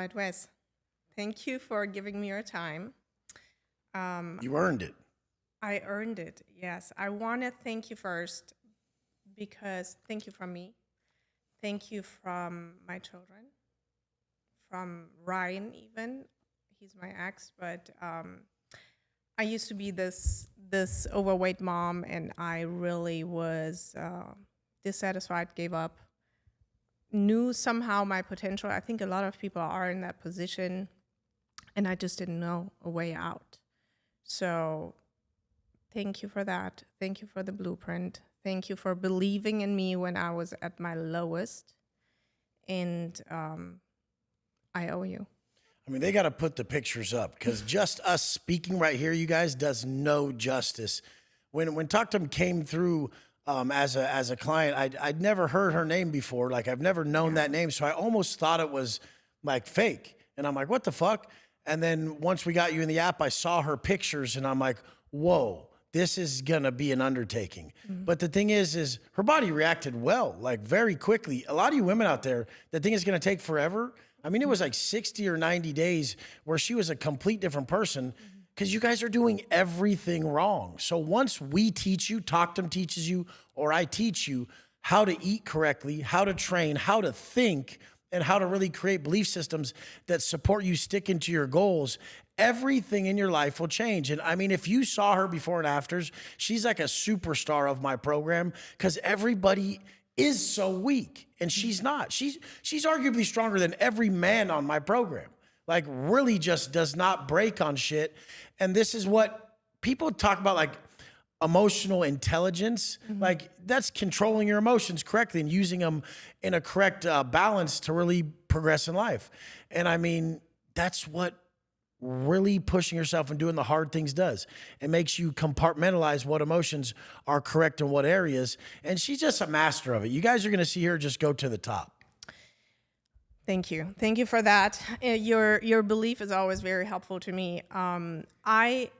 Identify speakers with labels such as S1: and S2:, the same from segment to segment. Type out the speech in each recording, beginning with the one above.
S1: right, Wes. Thank you for giving me your time.
S2: You earned it.
S1: I earned it. Yes. I want to thank you first because thank you from me. Thank you from my children, from Ryan even. He's my ex, but I used to be this overweight mom, and I really was dissatisfied, gave up. Knew somehow my potential. I think a lot of people are in that position, and I just didn't know a way out. So thank you for that. Thank you for the blueprint. Thank you for believing in me when I was at my lowest. And I owe you.
S2: I mean, they got to put the pictures up because just us speaking right here, you guys, does no justice. When TokTam came through as a client, I'd never heard her name before. Like, I've never known that name, so I almost thought it was like fake. And I'm like, what the fuck? And then once we got you in the app, I saw her pictures, and I'm like, whoa, this is gonna be an undertaking. But the thing is her body reacted well, like very quickly. A lot of you women out there that think it's gonna take forever. I mean, it was like 60 or 90 days where she was a complete different person because you guys are doing everything wrong. So once we teach you, TokTam teaches you, or I teach you how to eat correctly, how to train, how to think, and how to really create belief systems that support you sticking to your goals, everything in your life will change. And I mean, if you saw her before and afters, she's like a superstar of my program because everybody is so weak and she's not. She's arguably stronger than every man on my program. Like, really just does not break on shit. And this is what people talk about, like emotional intelligence. Like, that's controlling your emotions correctly and using them in a correct balance to really progress in life. And I mean, that's what really pushing yourself and doing the hard things does. It makes you compartmentalize what emotions are correct in what areas. And she's just a master of it. You guys are going to see her just go to the top.
S1: Thank you. Thank you for that. Your belief is always very helpful to me. I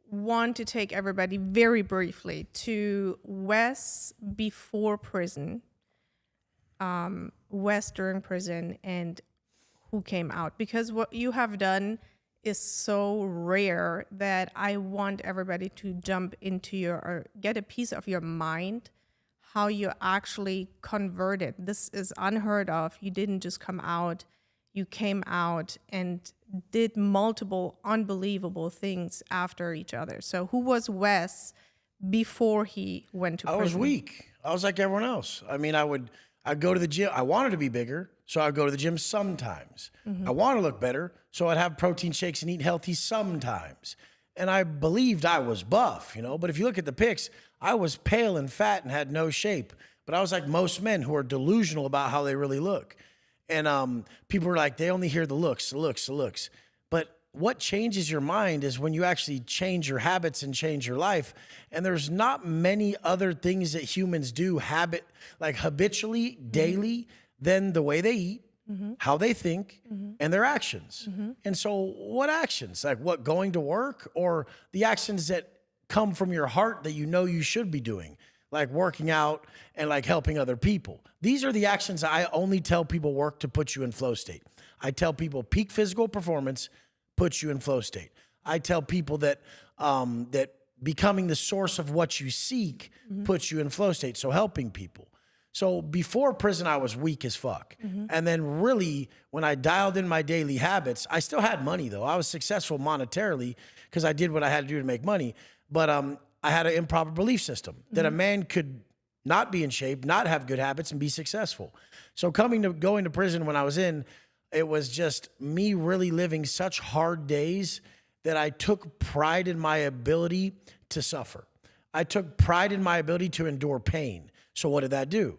S1: want to take everybody very briefly to Wes before prison, Wes during prison, and who came out, because what you have done is so rare that I want everybody to jump into or get a piece of your mind, how you actually converted. This is unheard of. You didn't just come out, you came out and did multiple unbelievable things after each other. So who was Wes before he went to prison?
S2: I was weak. I was like everyone else. I mean, I'd go to the gym. I wanted to be bigger, so I'd go to the gym sometimes. I want to look better, so I'd have protein shakes and eat healthy sometimes. And I believed I was buff, you know? But if you look at the pics, I was pale and fat and had no shape. But I was like most men who are delusional about how they really look. And people were like, they only hear the looks, the looks, the looks. But what changes your mind is when you actually change your habits and change your life. And there's not many other things that humans do habitually, daily, than the way they eat, how they think, and their actions. And so what actions? Like what, going to work, or the actions that come from your heart that you know you should be doing, like working out and like helping other people. These are the actions I only tell people work to put you in flow state. I tell people peak physical performance puts you in flow state. I tell people that that becoming the source of what you seek puts you in flow state. So helping people. So before prison, I was weak as fuck. And then really, when I dialed in my daily habits, I still had money though. I was successful monetarily because I did what I had to do to make money. But I had an improper belief system that a man could not be in shape, not have good habits, and be successful. So going to prison when I was in, it was just me really living such hard days that I took pride in my ability to suffer. I took pride in my ability to endure pain. So what did that do?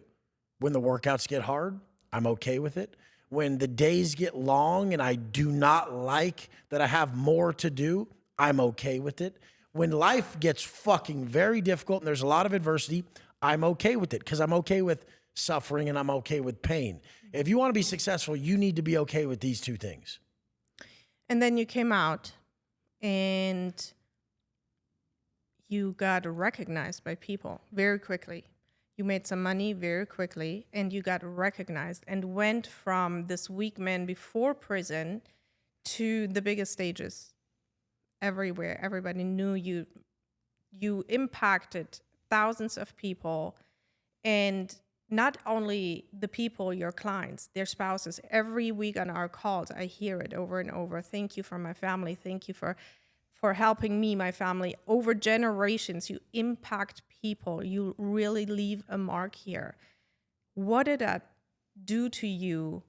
S2: When the workouts get hard, I'm okay with it. When the days get long and I do not like that I have more to do, I'm okay with it. When life gets fucking very difficult and there's a lot of adversity, I'm okay with it because I'm okay with suffering and I'm okay with pain. If you want to be successful, you need to be okay with these two things.
S1: And then you came out and you got recognized by people very quickly. you made some money very quickly, and you got recognized and went from this weak man before prison to the biggest stages everywhere. Everybody knew you. You impacted thousands of people, and not only the people, your clients, their spouses. Every week on our calls, I hear it over and over. Thank you for my family. Thank you for helping me, my family. Over generations, you impact people. You really leave a mark here. What did that do to you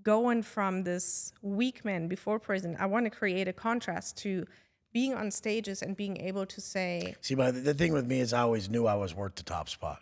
S1: going from this weak man before prison? I want to create a contrast to being on stages and being able to say...
S2: See, but the thing with me is I always knew I was worth the top spot.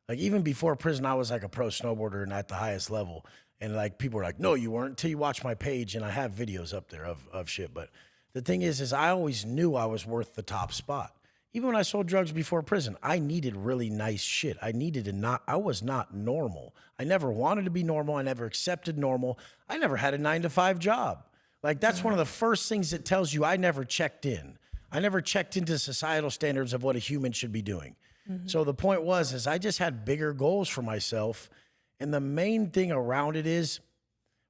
S2: Like, even before prison, I was like a pro snowboarder and at the highest level. And like, people were like, no, you weren't, until you watch my page, and I have videos up there of shit. But the thing is I always knew I was worth the top spot. Even when I sold drugs before prison, I needed really nice shit. I was not normal. I never wanted to be normal. I never accepted normal. I never had a 9-to-5 job. Like, that's one of the first things that tells you I never checked in. I never checked into societal standards of what a human should be doing. So the point was I just had bigger goals for myself. And the main thing around it is,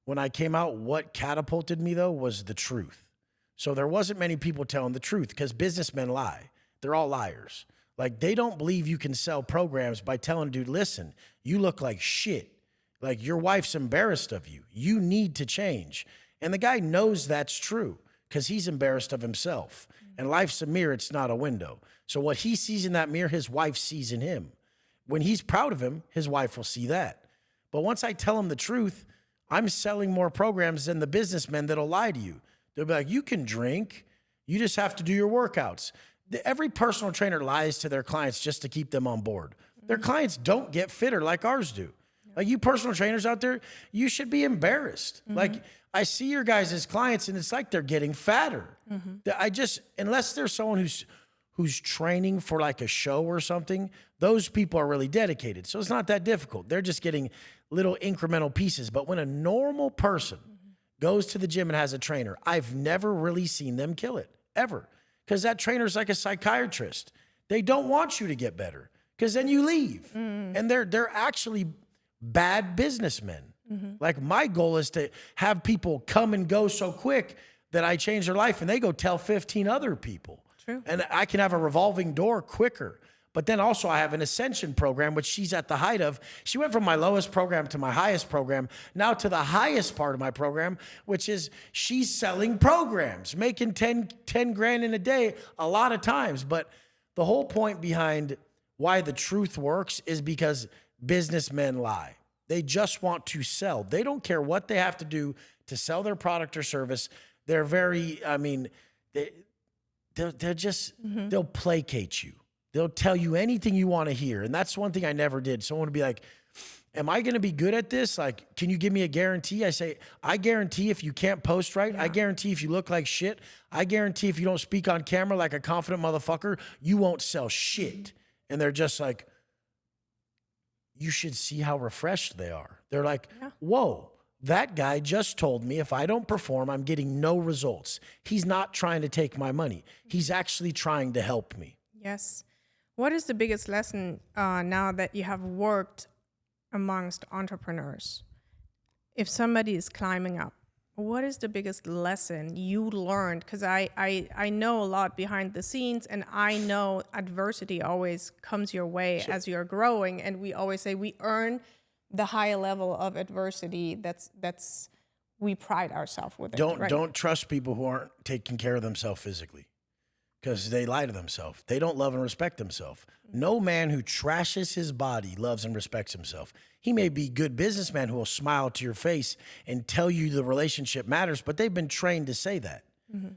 S2: when I came out, what catapulted me, though, was the truth. So there wasn't many people telling the truth, because businessmen lie. They're all liars. Like, they don't believe you can sell programs by telling a dude, listen, you look like shit. Like, your wife's embarrassed of you. You need to change. And the guy knows that's true, because he's embarrassed of himself. And life's a mirror, it's not a window. So what he sees in that mirror, his wife sees in him. When he's proud of him, his wife will see that. But once I tell him the truth, I'm selling more programs than the businessmen that'll lie to you. They'll be like, you can drink, you just have to do your workouts. Every personal trainer lies to their clients just to keep them on board. Their clients don't get fitter like ours do. Like, you personal trainers out there, you should be embarrassed. Like, I see your guys as clients, and it's like they're getting fatter. Unless there's someone who's training for like a show or something, those people are really dedicated. So it's not that difficult. They're just getting little incremental pieces. But when a normal person goes to the gym and has a trainer, I've never really seen them kill it, ever. Because that trainer's like a psychiatrist. They don't want you to get better, because then you leave. And they're actually bad businessmen. Like, my goal is to have people come and go so quick that I change their life and they go tell 15 other people.
S1: True.
S2: And I can have a revolving door quicker. But then also I have an ascension program, which she's at the height of. She went from my lowest program to my highest program, now to the highest part of my program, which is she's selling programs, making 10 grand in a day a lot of times. But the whole point behind why the truth works is because businessmen lie. They just want to sell. They don't care what they have to do to sell their product or service. They're very, they're just, they'll placate you. They'll tell you anything you want to hear. And that's one thing I never did. Someone would be like, am I going to be good at this? Like, can you give me a guarantee? I say, I guarantee if you can't post right. I guarantee if you look like shit. I guarantee if you don't speak on camera like a confident motherfucker, you won't sell shit. And they're just like, you should see how refreshed they are. They're like, whoa, that guy just told me if I don't perform, I'm getting no results. He's not trying to take my money. He's actually trying to help me.
S1: Yes. What is the biggest lesson now that you have worked amongst entrepreneurs? If somebody is climbing up, what is the biggest lesson you learned? Because I know a lot behind the scenes, and I know adversity always comes your way as you're growing. And we always say we earn the higher level of adversity. That's we pride ourselves with it.
S2: Don't trust people who aren't taking care of themselves physically, because they lie to themselves. They don't love and respect themselves. No man who trashes his body loves and respects himself. He may be a good businessman who will smile to your face and tell you the relationship matters, but they've been trained to say that.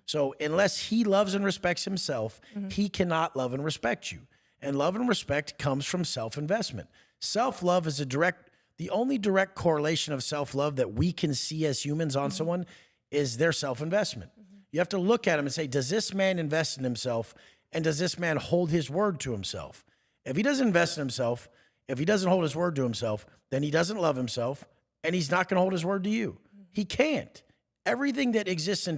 S2: So unless he loves and respects himself, he cannot love and respect you. And love and respect comes from self-investment. Self-love is the only direct correlation of self-love that we can see as humans on someone is their self-investment. You have to look at him and say, does this man invest in himself, and does this man hold his word to himself? If he doesn't invest in himself, if he doesn't hold his word to himself, then he doesn't love himself, and he's not going to hold his word to you. He can't. Everything that exists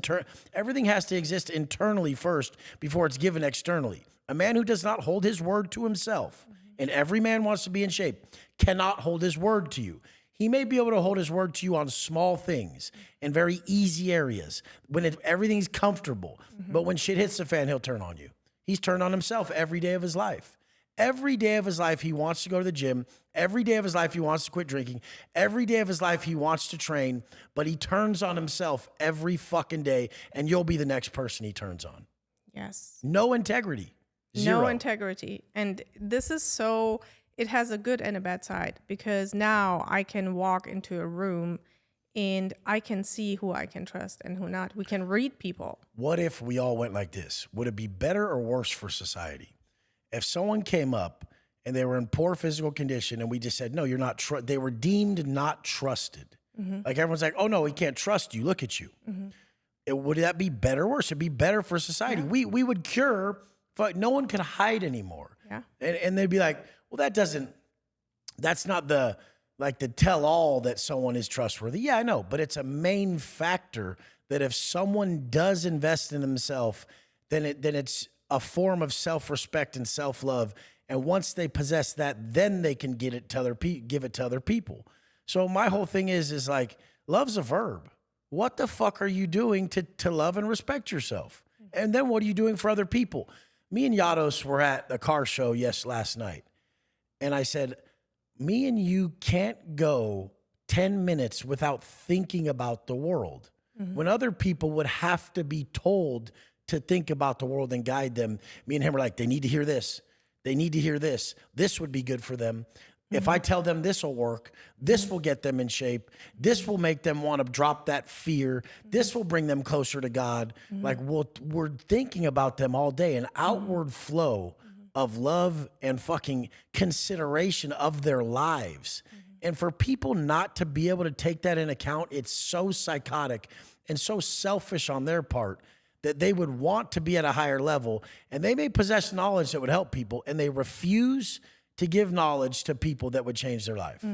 S2: everything has to exist internally first before it's given externally. A man who does not hold his word to himself and every man wants to be in shape, cannot hold his word to you. He may be able to hold his word to you on small things in very easy areas when everything's comfortable. But when shit hits the fan, he'll turn on you. He's turned on himself every day of his life. Every day of his life, he wants to go to the gym. Every day of his life, he wants to quit drinking. Every day of his life, he wants to train, but he turns on himself every fucking day, and you'll be the next person he turns on.
S1: Yes.
S2: No integrity. Zero.
S1: No integrity. And this is so, it has a good and a bad side, because now I can walk into a room and I can see who I can trust and who not. We can read people.
S2: What if we all went like this? Would it be better or worse for society? If someone came up and they were in poor physical condition and we just said, no, you're not, they were deemed not trusted. Like everyone's like, oh no, we can't trust you. Look at you. Would that be better or worse? It'd be better for society. Yeah. We would cure, but no one could hide anymore.
S1: Yeah.
S2: And they'd be like, well, that's not the tell all that someone is trustworthy. Yeah, I know, but it's a main factor that if someone does invest in themselves, then it's a form of self-respect and self-love. And once they possess that, then they can give it to other people. So my whole thing is like, love's a verb. What the fuck are you doing to love and respect yourself? And then what are you doing for other people? Me and Yados were at a car show last night. And I said, me and you can't go 10 minutes without thinking about the world. When other people would have to be told to think about the world and guide them, me and him were like, they need to hear this. They need to hear this. This would be good for them. If I tell them this will work, this will get them in shape. This will make them want to drop that fear. This will bring them closer to God. Like we're thinking about them all day, an outward flow of love and fucking consideration of their lives. And for people not to be able to take that in account, it's so psychotic and so selfish on their part that they would want to be at a higher level, and they may possess knowledge that would help people, and they refuse to give knowledge to people that would change their life.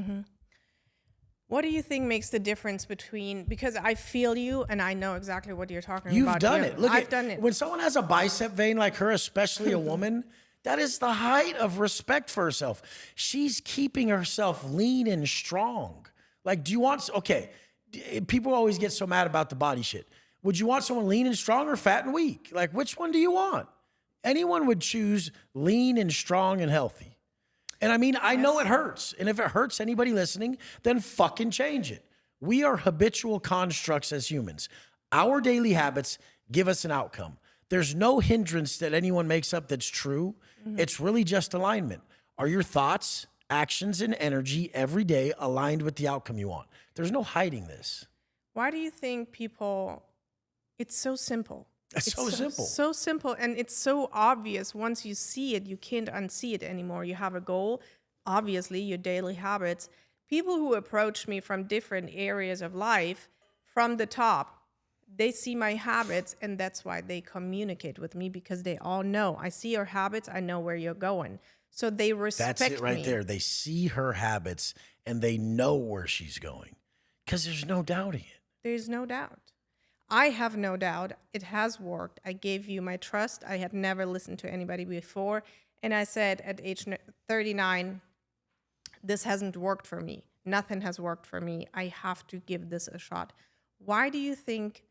S1: What do you think makes the difference between, because I feel you and I know exactly what you're talking
S2: You've
S1: about.
S2: done it. Look,
S1: I've done it.
S2: When someone has a bicep vein like her, especially a woman, that is the height of respect for herself. She's keeping herself lean and strong. Like, do you want, okay, people always get so mad about the body shit. Would you want someone lean and strong or fat and weak? Like, which one do you want? Anyone would choose lean and strong and healthy. And I mean, I know it hurts. And if it hurts anybody listening, then fucking change it. We are habitual constructs as humans. Our daily habits give us an outcome. There's no hindrance that anyone makes up that's true. It's really just alignment. Are your thoughts, actions, and energy every day aligned with the outcome you want? There's no hiding this.
S1: Why do you think people, it's so simple.
S2: It's so simple.
S1: So simple, and it's so obvious. Once you see it, you can't unsee it anymore. You have a goal, obviously, your daily habits. People who approach me from different areas of life, from the top, they see my habits, and that's why they communicate with me, because they all know. I see your habits, I know where you're going. So they respect me.
S2: That's it right there. They see her habits, and they know where she's going, because there's no doubting it.
S1: There's no doubt. I have no doubt it has worked. I gave you my trust. I had never listened to anybody before. And I said at age 39, this hasn't worked for me. Nothing has worked for me. I have to give this a shot. Why do you think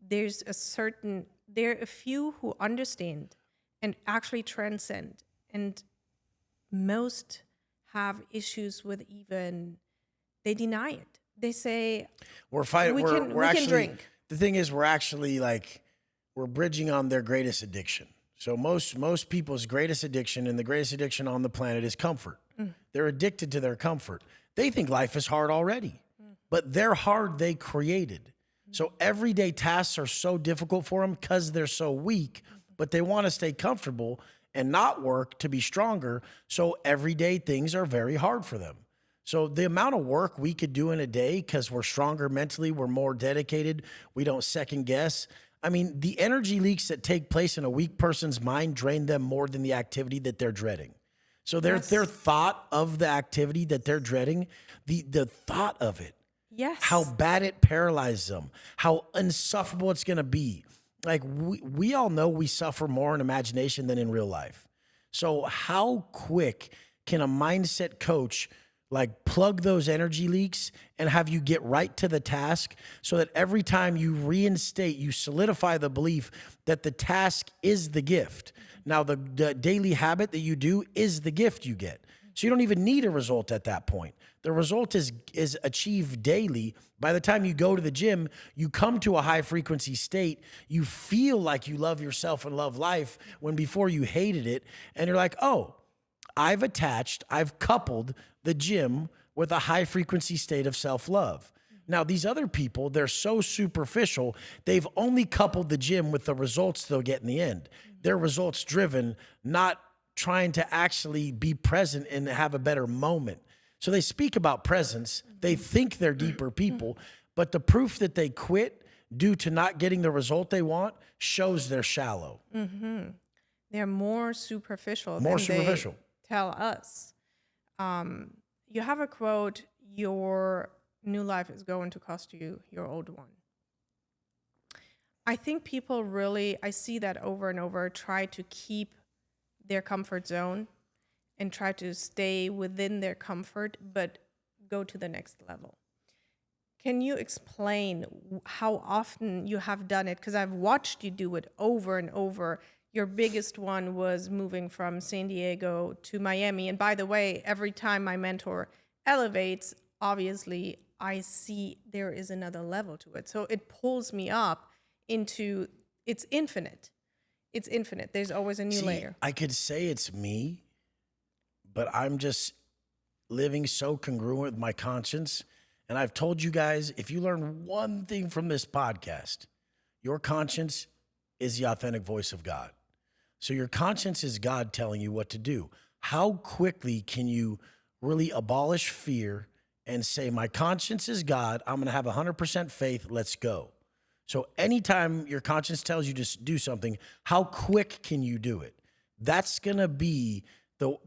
S1: there are a few who understand and actually transcend, and most have issues with they deny it. They say,
S2: we're fighting,
S1: we
S2: we're actually,
S1: can drink.
S2: The thing is, we're actually we're bridging on their greatest addiction. So most people's greatest addiction, and the greatest addiction on the planet, is comfort. They're addicted to their comfort. They think life is hard already, but they're hard they created. So everyday tasks are so difficult for them because they're so weak, but they want to stay comfortable and not work to be stronger. So everyday things are very hard for them. So the amount of work we could do in a day, because we're stronger mentally, we're more dedicated, we don't second guess. I mean, the energy leaks that take place in a weak person's mind drain them more than the activity that they're dreading. So their thought of the activity that they're dreading, the thought of it, how bad it paralyzes them, how insufferable it's going to be. Like we all know we suffer more in imagination than in real life. So how quick can a mindset coach like plug those energy leaks and have you get right to the task so that every time you reinstate, you solidify the belief that the task is the gift. Now, the daily habit that you do is the gift you get. So you don't even need a result at that point. The result is achieved daily. By the time you go to the gym, you come to a high frequency state. You feel like you love yourself and love life when before you hated it. And you're like, oh, I've coupled the gym with a high frequency state of self-love. Now, these other people, they're so superficial. They've only coupled the gym with the results they'll get in the end. They're results driven, not trying to actually be present and have a better moment. So they speak about presence. They think they're deeper people, but the proof that they quit due to not getting the result they want shows they're shallow.
S1: Mm-hmm. They're more superficial
S2: More
S1: than
S2: superficial.
S1: they tell us. You have a quote, your new life is going to cost you your old one. I think people really, I see that over and over, try to keep their comfort zone and try to stay within their comfort, but go to the next level. Can you explain how often you have done it? Because I've watched you do it over and over. Your biggest one was moving from San Diego to Miami. And by the way, every time my mentor elevates, obviously, I see there is another level to it. So it pulls me up into, it's infinite. It's infinite. There's always a new layer.
S2: I could say it's me, but I'm just living so congruent with my conscience. And I've told you guys, if you learn one thing from this podcast, your conscience is the authentic voice of God. So your conscience is God telling you what to do. How quickly can you really abolish fear and say, my conscience is God, I'm going to have 100% faith, let's go. So anytime your conscience tells you to do something, how quick can you do it? That's going to be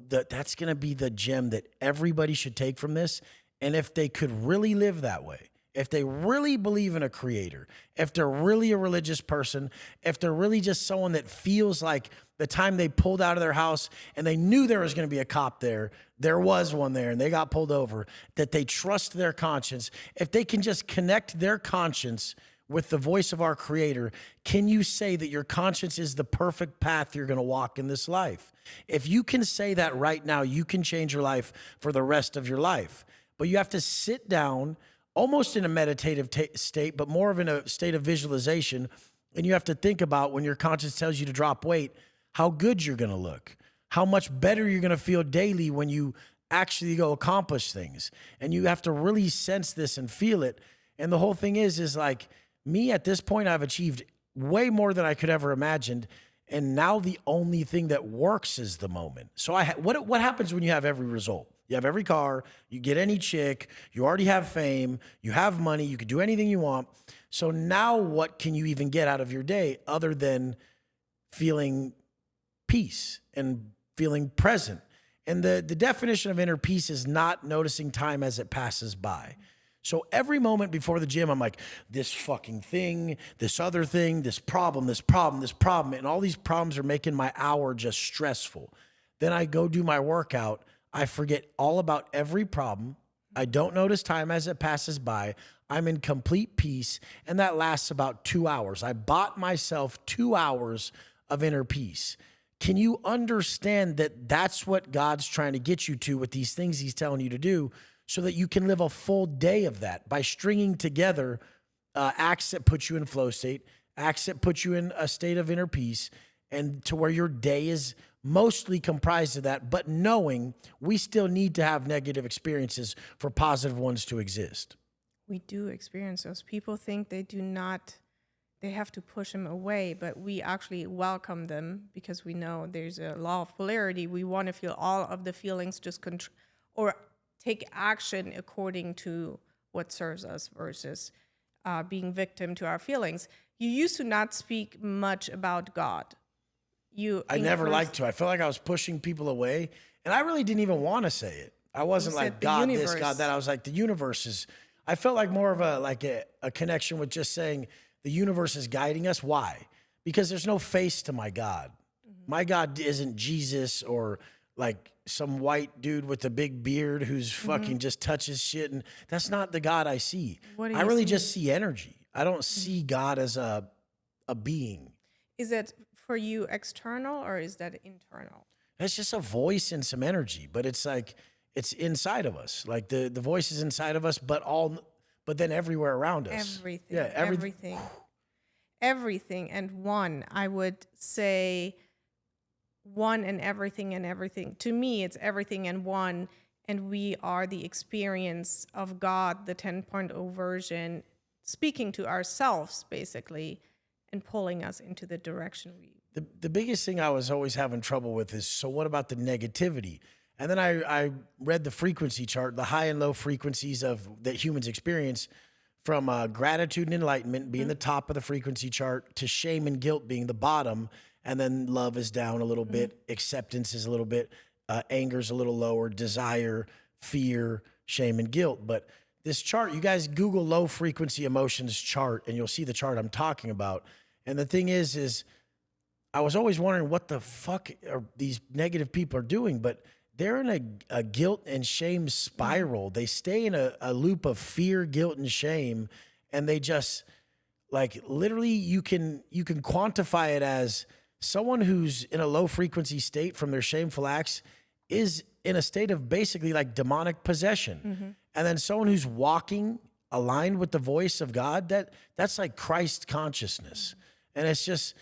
S2: that's going to be the gem that everybody should take from this. And if they could really live that way, if they really believe in a creator, if they're really a religious person, if they're really just someone that feels like the time they pulled out of their house and they knew there was going to be a cop there, there was one there and they got pulled over, that they trust their conscience, if they can just connect their conscience with the voice of our creator, can you say that your conscience is the perfect path you're going to walk in this life? If you can say that right now, you can change your life for the rest of your life. But you have to sit down almost in a meditative state, but more of in a state of visualization. And you have to think about when your conscience tells you to drop weight, how good you're going to look, how much better you're going to feel daily when you actually go accomplish things. And you have to really sense this and feel it. And the whole thing is like me at this point, I've achieved way more than I could ever imagined. And now the only thing that works is the moment. So what happens when you have every result? You have every car, you get any chick, you already have fame, you have money, you can do anything you want. So now what can you even get out of your day other than feeling peace and feeling present? And the definition of inner peace is not noticing time as it passes by. So every moment before the gym, I'm like, this fucking thing, this other thing, this problem, and all these problems are making my hour just stressful. Then I go do my workout. I forget all about every problem. I don't notice time as it passes by. I'm in complete peace, and that lasts about 2 hours. I bought myself 2 hours of inner peace. Can you understand that that's what God's trying to get you to with these things he's telling you to do, so that you can live a full day of that by stringing together acts that put you in flow state, acts that put you in a state of inner peace, and to where your day is mostly comprised of that, but knowing we still need to have negative experiences for positive ones to exist.
S1: We do experience those. People think they do not, they have to push them away, but we actually welcome them because we know there's a law of polarity. We want to feel all of the feelings, or take action according to what serves us versus being victim to our feelings. You used to not speak much about God.
S2: I never liked to. I felt like I was pushing people away, and I really didn't even want to say it. I wasn't like God this, God that. I was like, the universe is, I felt like more of a connection with just saying the universe is guiding us. Why? Because there's no face to my God. Mm-hmm. My God isn't Jesus or like some white dude with a big beard who's fucking just touches shit. And that's not the God I see.
S1: What do
S2: I
S1: you
S2: really
S1: see?
S2: just see energy. I don't see God as a being.
S1: Is it for you external or is that internal?
S2: It's just a voice and some energy, but it's like, it's inside of us. Like the voice is inside of us, but then everywhere around us.
S1: Everything.
S2: Yeah,
S1: Everything and one. I would say one and everything. To me, it's everything and one. And we are the experience of God, the 10.0 version, speaking to ourselves, basically, and pulling us into the direction we.
S2: The biggest thing I was always having trouble with is, so what about the negativity? And then I read the frequency chart, the high and low frequencies that humans experience, from gratitude and enlightenment being the top of the frequency chart, to shame and guilt being the bottom, and then love is down a little bit, acceptance is a little bit, anger is a little lower, desire, fear, shame, and guilt. But this chart, you guys Google low frequency emotions chart, and you'll see the chart I'm talking about. And the thing is I was always wondering what the fuck are these negative people are doing, but they're in a guilt and shame spiral. They stay in a loop of fear, guilt, and shame, and they just, like, literally you can quantify it as someone who's in a low frequency state from their shameful acts is in a state of basically like demonic possession. And then someone who's walking aligned with the voice of God, that's like Christ consciousness. And it's just,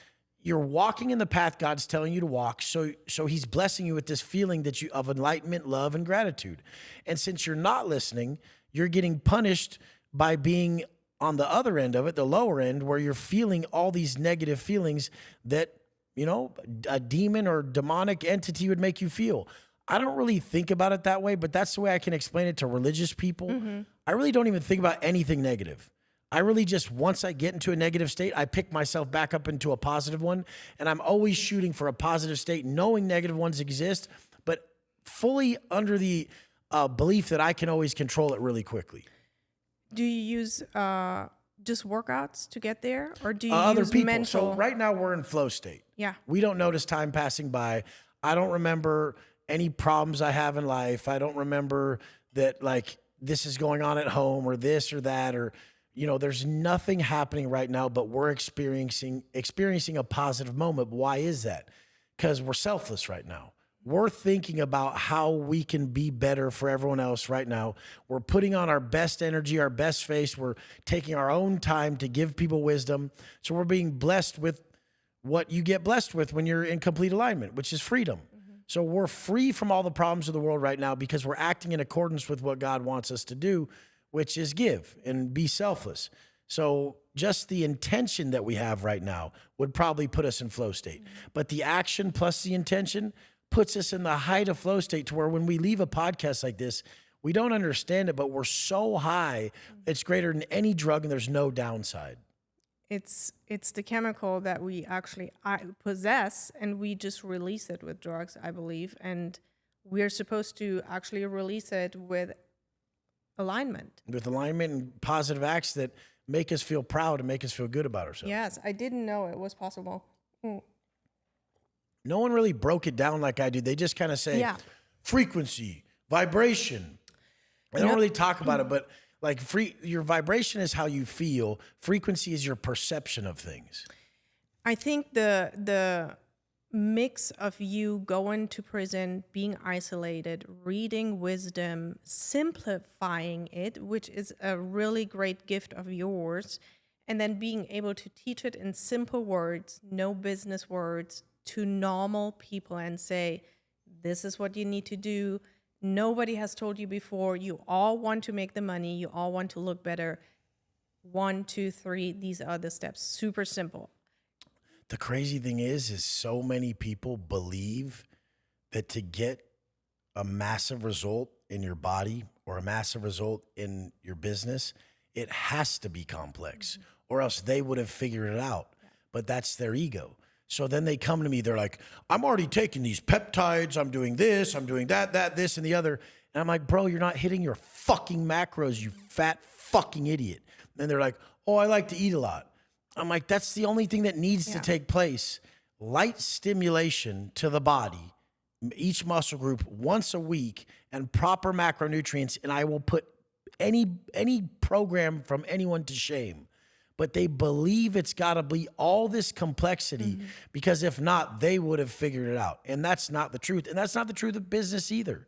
S2: you're walking in the path God's telling you to walk. So he's blessing you with this feeling of enlightenment, love, and gratitude. And since you're not listening, you're getting punished by being on the other end of it, the lower end, where you're feeling all these negative feelings that, a demon or demonic entity would make you feel. I don't really think about it that way, but that's the way I can explain it to religious people. I really don't even think about anything negative. I really just, once I get into a negative state, I pick myself back up into a positive one. And I'm always shooting for a positive state, knowing negative ones exist, but fully under the belief that I can always control it really quickly.
S1: Do you use just workouts to get there? Or do you
S2: Other
S1: use
S2: people.
S1: mental?
S2: So right now we're in flow state.
S1: Yeah.
S2: We don't notice time passing by. I don't remember any problems I have in life. I don't remember that, like, this is going on at home or this or that, or, there's nothing happening right now, but we're experiencing a positive moment. Why is that? Because we're selfless right now. We're thinking about how we can be better for everyone else right now. We're putting on our best energy, our best face. We're taking our own time to give people wisdom. So we're being blessed with what you get blessed with when you're in complete alignment, which is freedom. So we're free from all the problems of the world right now because we're acting in accordance with what God wants us to do, which is give and be selfless. So just the intention that we have right now would probably put us in flow state. But the action plus the intention puts us in the height of flow state, to where when we leave a podcast like this, we don't understand it, but we're so high, it's greater than any drug and there's no downside.
S1: It's the chemical that we actually possess, and we just release it with drugs, I believe. And we're supposed to actually release it with alignment.
S2: With alignment and positive acts that make us feel proud and make us feel good about ourselves.
S1: Yes, I didn't know it was possible.
S2: No one really broke it down like I do. They just kind of say frequency, vibration. They don't really talk about it, but like your vibration is how you feel. Frequency is your perception of things.
S1: I think the mix of you going to prison, being isolated, reading wisdom, simplifying it, which is a really great gift of yours, and then being able to teach it in simple words, no business words, to normal people and say, this is what you need to do. Nobody has told you before. You all want to make the money. You all want to look better. 1, 2, 3. These are the steps. Super simple.
S2: The crazy thing is so many people believe that to get a massive result in your body or a massive result in your business, it has to be complex, or else they would have figured it out. But that's their ego. So then they come to me, they're like, I'm already taking these peptides, I'm doing this, I'm doing that, this, and the other. And I'm like, bro, you're not hitting your fucking macros, you fat fucking idiot. And they're like, oh, I like to eat a lot. I'm like, that's the only thing that needs to take place. Light stimulation to the body each muscle group once a week and proper macronutrients, and I will put any program from anyone to shame. But they believe it's got to be all this complexity because if not, they would have figured it out. And that's not the truth. And that's not the truth of business either.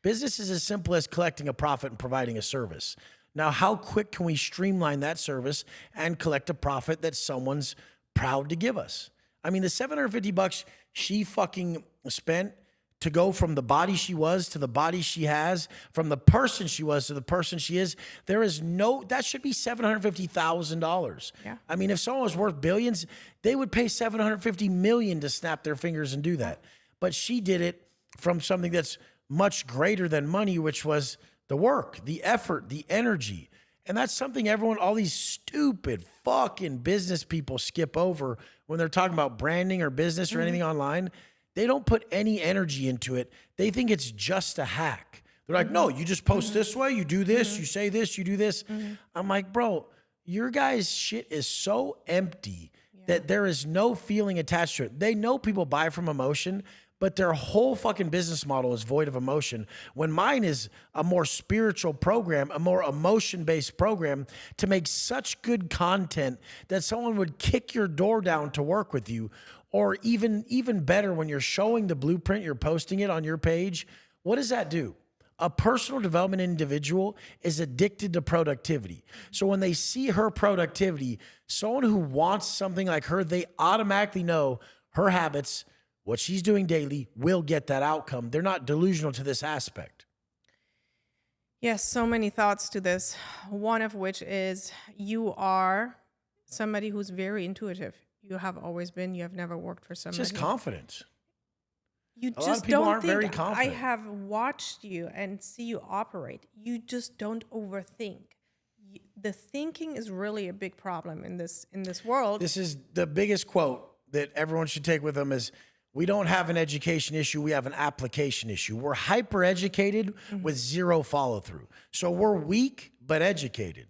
S2: Business is as simple as collecting a profit and providing a service. Now, how quick can we streamline that service and collect a profit that someone's proud to give us? I mean, the $750 she fucking spent to go from the body she was to the body she has, from the person she was to the person she is, that should be $750,000.
S1: Yeah.
S2: I mean, if someone was worth billions, they would pay $750 million to snap their fingers and do that. But she did it from something that's much greater than money, which was the work, the effort, the energy. And that's something all these stupid fucking business people skip over when they're talking about branding or business or anything online. They don't put any energy into it. They think it's just a hack. They're like, no, you just post this way, you do this, you say this, you do this. I'm like, bro, your guys' shit is so empty that there is no feeling attached to it. They know people buy from emotion, but their whole fucking business model is void of emotion. When mine is a more spiritual program, a more emotion-based program to make such good content that someone would kick your door down to work with you. Or even better, when you're showing the blueprint, you're posting it on your page, what does that do? A personal development individual is addicted to productivity. So when they see her productivity, someone who wants something like her, they automatically know her habits, what she's doing daily, will get that outcome. They're not delusional to this aspect.
S1: Yes, so many thoughts to this. One of which is you are somebody who's very intuitive. You have always been. You have never worked for somebody.
S2: It's just confidence.
S1: You
S2: A lot
S1: just
S2: of people
S1: don't
S2: aren't
S1: think.
S2: very confident.
S1: I have watched you and see you operate. You just don't overthink. The thinking is really a big problem in this world.
S2: This is the biggest quote that everyone should take with them is, we don't have an education issue, we have an application issue. We're hyper educated with zero follow through. So we're weak but educated.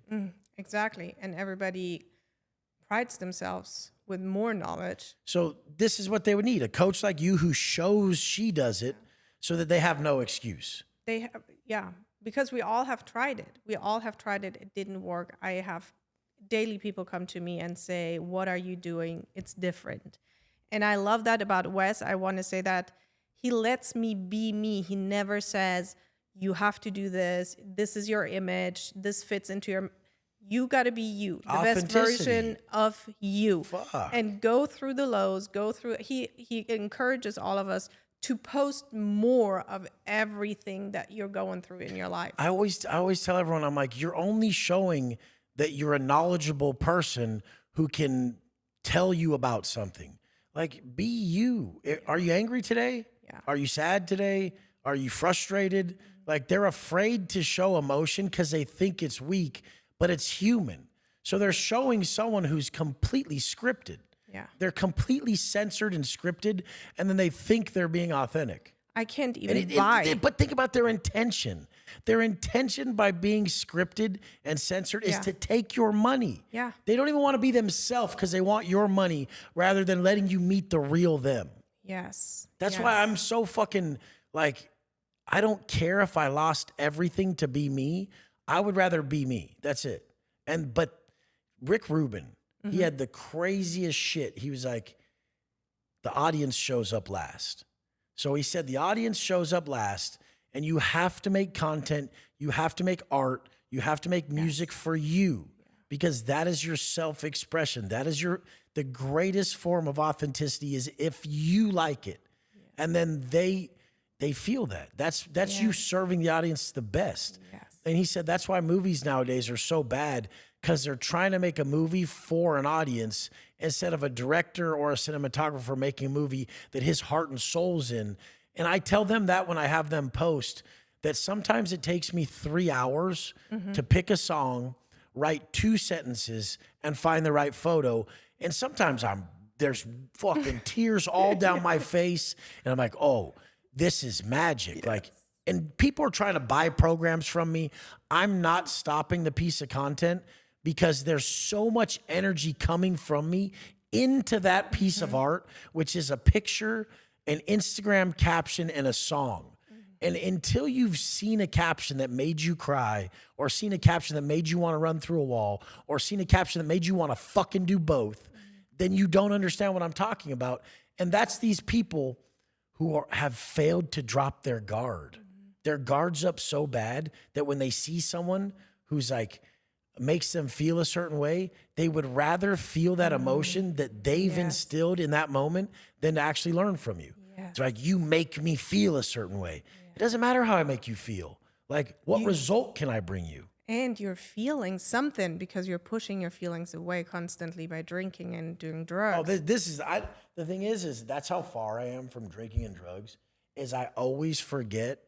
S1: Exactly. And everybody prides themselves with more knowledge.
S2: So this is what they would need, a coach like you who shows she does it so that they have no excuse.
S1: They have, because we all have tried it. We all have tried it. It didn't work. I have daily people come to me and say, what are you doing? It's different. And I love that about Wes. I want to say that he lets me be me. He never says, you have to do this. This is your image. This fits into your... You got to be you, the best version of you.
S2: Fuck.
S1: And go through the lows, go through... He encourages all of us to post more of everything that you're going through in your life.
S2: I always tell everyone, I'm like, you're only showing that you're a knowledgeable person who can tell you about something. Like, be you. Are you angry today?
S1: Yeah.
S2: Are you sad today? Are you frustrated? Like, they're afraid to show emotion because they think it's weak, but it's human. So they're showing someone who's completely scripted.
S1: Yeah.
S2: They're completely censored and scripted, and then they think they're being authentic.
S1: I can't even buy.
S2: But think about their intention. Their intention by being scripted and censored is to take your money.
S1: Yeah.
S2: They don't even want to be themselves because they want your money rather than letting you meet the real them.
S1: Yes.
S2: That's why I'm so fucking like, I don't care if I lost everything to be me. I would rather be me. That's it. But Rick Rubin, he had the craziest shit. He was like, the audience shows up last. So he said the audience shows up last, and you have to make content, you have to make art, you have to make music for you, because that is your self-expression. That is the greatest form of authenticity is if you like it. And then they feel that. That's you serving the audience the best.
S1: Yes.
S2: And he said that's why movies nowadays are so bad, because they're trying to make a movie for an audience instead of a director or a cinematographer making a movie that his heart and soul's in. And I tell them that when I have them post, that sometimes it takes me 3 hours to pick a song, write 2 sentences, and find the right photo. And sometimes there's fucking tears all down my face, and I'm like, oh, this is magic. Like, and people are trying to buy programs from me. I'm not stopping the piece of content because there's so much energy coming from me into that piece of art, which is a picture an Instagram caption and a song. And until you've seen a caption that made you cry, or seen a caption that made you want to run through a wall, or seen a caption that made you want to fucking do both, then you don't understand what I'm talking about. And that's these people who have failed to drop their guard. Their guard's up so bad that when they see someone who's like, makes them feel a certain way, they would rather feel that emotion that they've instilled in that moment than to actually learn from you. It's like, you make me feel a certain way. It doesn't matter how I make you feel. Like, what result can I bring you?
S1: And you're feeling something because you're pushing your feelings away constantly by drinking and doing drugs.
S2: Oh, the thing is that's how far I am from drinking and drugs, is I always forget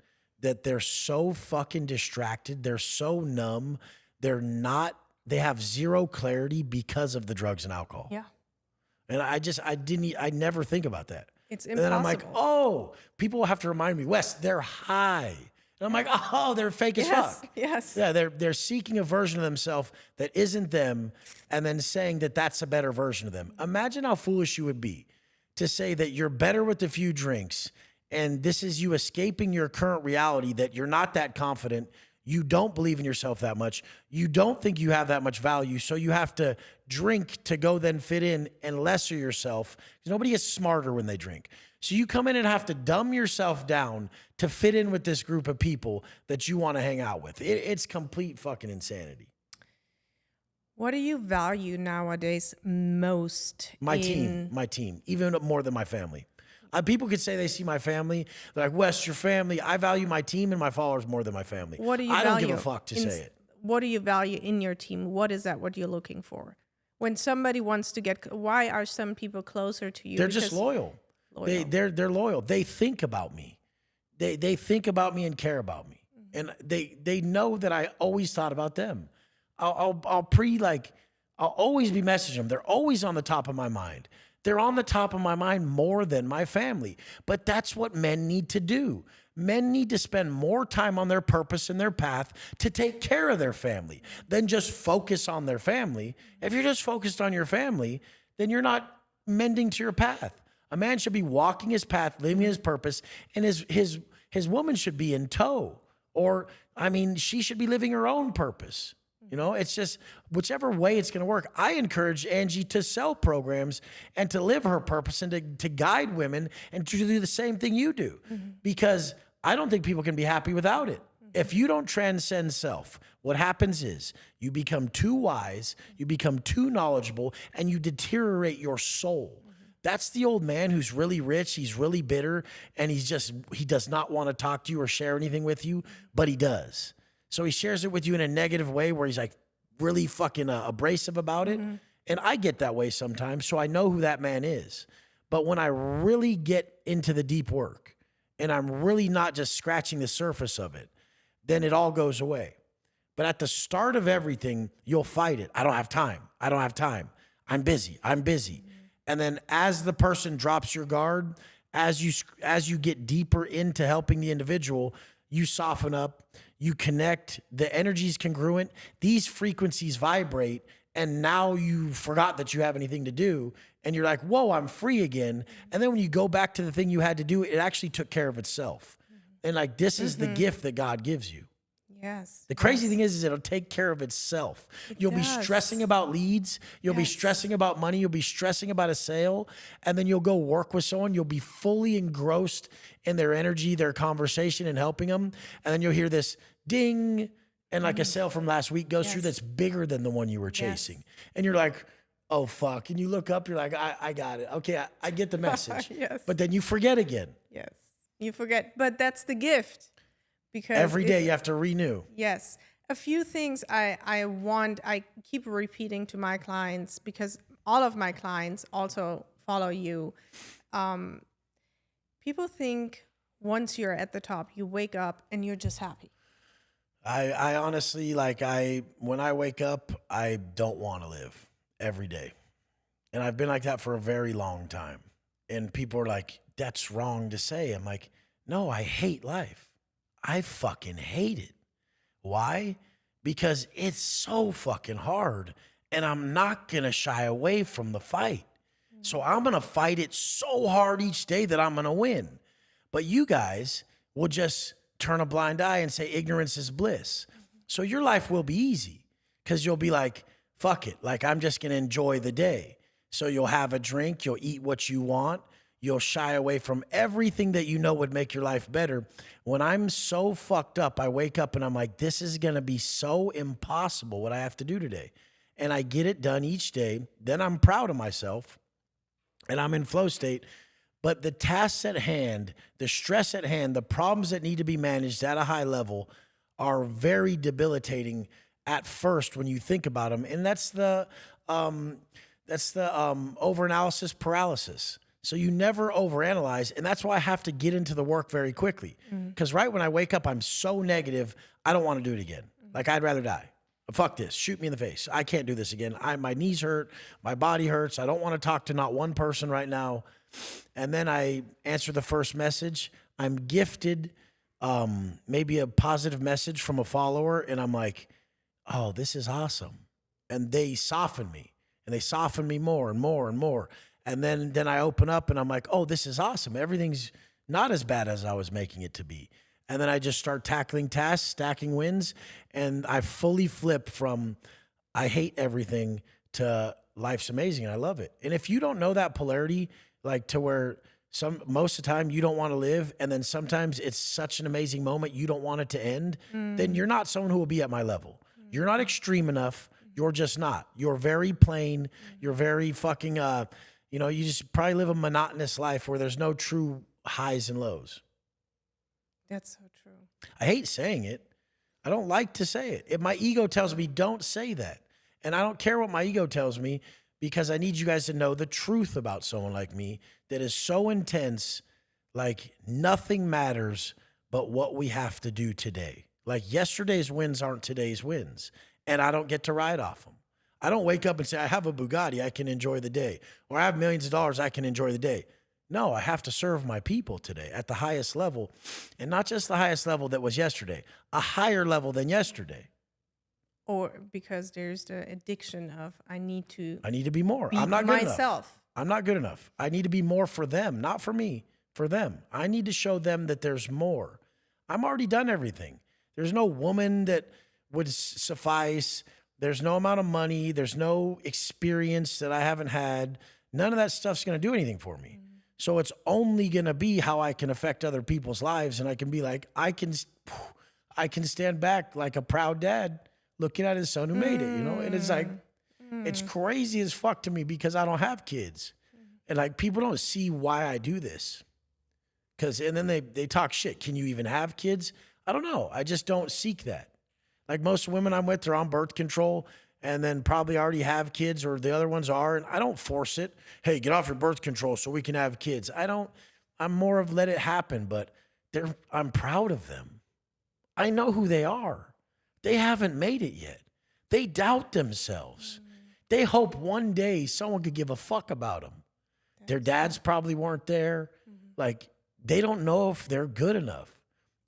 S2: that they're so fucking distracted. They're so numb. They have zero clarity because of the drugs and alcohol.
S1: Yeah.
S2: And I never think about that.
S1: It's
S2: And
S1: impossible.
S2: then I'm like, oh, people have to remind me, Wes, they're high. And I'm like, oh, they're fake as fuck.
S1: Yes.
S2: Yeah, they're seeking a version of themselves that isn't them, and then saying that that's a better version of them. Imagine how foolish you would be to say that you're better with a few drinks, and this is you escaping your current reality, that you're not that confident, you don't believe in yourself that much, you don't think you have that much value, so you have to drink to go then fit in and lesser yourself. Nobody is smarter when they drink. So you come in and have to dumb yourself down to fit in with this group of people that you want to hang out with. It's complete fucking insanity.
S1: What do you value nowadays most?
S2: My team, even more than my family. People could say they see my family. They're like, Wes, your family. I value my team and my followers more than my family.
S1: What do you
S2: I
S1: value?
S2: don't give a fuck to say it.
S1: What do you value in your team? What is that? What you're looking for? When somebody wants to get, why are some people closer to you?
S2: They're just loyal. They're loyal. They think about me. They think about me and care about me. And they know that I always thought about them. I'll always be messaging them. They're always on the top of my mind. They're on the top of my mind more than my family. But that's what men need to do. Men need to spend more time on their purpose and their path to take care of their family than just focus on their family. If you're just focused on your family, then you're not mending to your path. A man should be walking his path, living his purpose, and his woman should be in tow. Or, she should be living her own purpose. It's just whichever way it's going to work. I encourage Angie to sell programs and to live her purpose and to guide women and to do the same thing you do. Because I don't think people can be happy without it. If you don't transcend self, what happens is you become too wise, you become too knowledgeable, and you deteriorate your soul. That's the old man who's really rich, he's really bitter, and he does not want to talk to you or share anything with you, but he does. So he shares it with you in a negative way where he's like really fucking abrasive about it. And I get that way sometimes, so I know who that man is. But when I really get into the deep work and I'm really not just scratching the surface of it, then it all goes away. But at the start of everything, you'll fight it. I don't have time. I'm busy. And then as the person drops your guard, as you get deeper into helping the individual, you soften up, you connect, the energy's congruent, these frequencies vibrate, and now you forgot that you have anything to do, and you're like, whoa, I'm free again. And then when you go back to the thing you had to do, it actually took care of itself. And like, this is the gift that God gives you.
S1: Yes.
S2: The crazy thing is it'll take care of itself. You'll be stressing about leads. You'll be stressing about money. You'll be stressing about a sale. And then you'll go work with someone. You'll be fully engrossed in their energy, their conversation, and helping them. And then you'll hear this ding. And like a sale from last week goes through that's bigger than the one you were chasing. And you're like, oh, fuck. And you look up, you're like, I got it. Okay, I get the message. But then you forget again.
S1: Yes. You forget. But that's the gift. Because
S2: every day you have to renew.
S1: Yes. A few things I keep repeating to my clients, because all of my clients also follow you. People think once you're at the top, you wake up and you're just happy.
S2: I honestly, when I wake up, I don't want to live every day. And I've been like that for a very long time. And people are like, that's wrong to say. I'm like, no, I hate life. I fucking hate it. Why? Because it's so fucking hard, and I'm not going to shy away from the fight. So I'm going to fight it so hard each day that I'm going to win. But you guys will just turn a blind eye and say ignorance is bliss. So your life will be easy because you'll be like, fuck it. Like, I'm just going to enjoy the day. So you'll have a drink, you'll eat what you want, you'll shy away from everything that you know would make your life better. When I'm so fucked up, I wake up and I'm like, this is going to be so impossible what I have to do today. And I get it done each day. Then I'm proud of myself and I'm in flow state. But the tasks at hand, the stress at hand, the problems that need to be managed at a high level are very debilitating at first when you think about them. And that's the overanalysis paralysis. So you never overanalyze. And that's why I have to get into the work very quickly. Because right when I wake up, I'm so negative, I don't want to do it again. Like, I'd rather die. Fuck this. Shoot me in the face. I can't do this again. My knees hurt. My body hurts. I don't want to talk to not one person right now. And then I answer the first message. I'm gifted maybe a positive message from a follower. And I'm like, oh, this is awesome. And they soften me. And they soften me more and more and more. And then I open up and I'm like, oh, this is awesome. Everything's not as bad as I was making it to be. And then I just start tackling tasks, stacking wins. And I fully flip from I hate everything to life's amazing and I love it. And if you don't know that polarity, like to where most of the time you don't want to live, and then sometimes it's such an amazing moment you don't want it to end, then you're not someone who will be at my level. You're not extreme enough. You're just not. You're very plain. You're very fucking, you just probably live a monotonous life where there's no true highs and lows.
S1: That's so true.
S2: I hate saying it. I don't like to say it. If my ego tells me don't say that, and I don't care what my ego tells me, because I need you guys to know the truth about someone like me that is so intense, like nothing matters but what we have to do today. Like yesterday's wins aren't today's wins, and I don't get to ride off them. I don't wake up and say, I have a Bugatti, I can enjoy the day. Or I have millions of dollars, I can enjoy the day. No, I have to serve my people today at the highest level, and not just the highest level that was yesterday, a higher level than yesterday.
S1: Or because there's the addiction of I need to
S2: be more. I'm not good enough. I'm not good enough. I need to be more for them, not for me, for them. I need to show them that there's more. I'm already done everything. There's no woman that would suffice. There's no amount of money. There's no experience that I haven't had. None of that stuff's going to do anything for me. So it's only going to be how I can affect other people's lives. And I can be like, I can stand back like a proud dad looking at his son who made it, And it's like, it's crazy as fuck to me because I don't have kids. And like, people don't see why I do this. And then they talk shit. Can you even have kids? I don't know. I just don't seek that. Like most women I'm with are on birth control and then probably already have kids, or the other ones are, and I don't force it. Hey, get off your birth control so we can have kids. I'm more of let it happen, but I'm proud of them. I know who they are. They haven't made it yet. They doubt themselves. They hope one day someone could give a fuck about them. Their dads probably weren't there. Like, they don't know if they're good enough.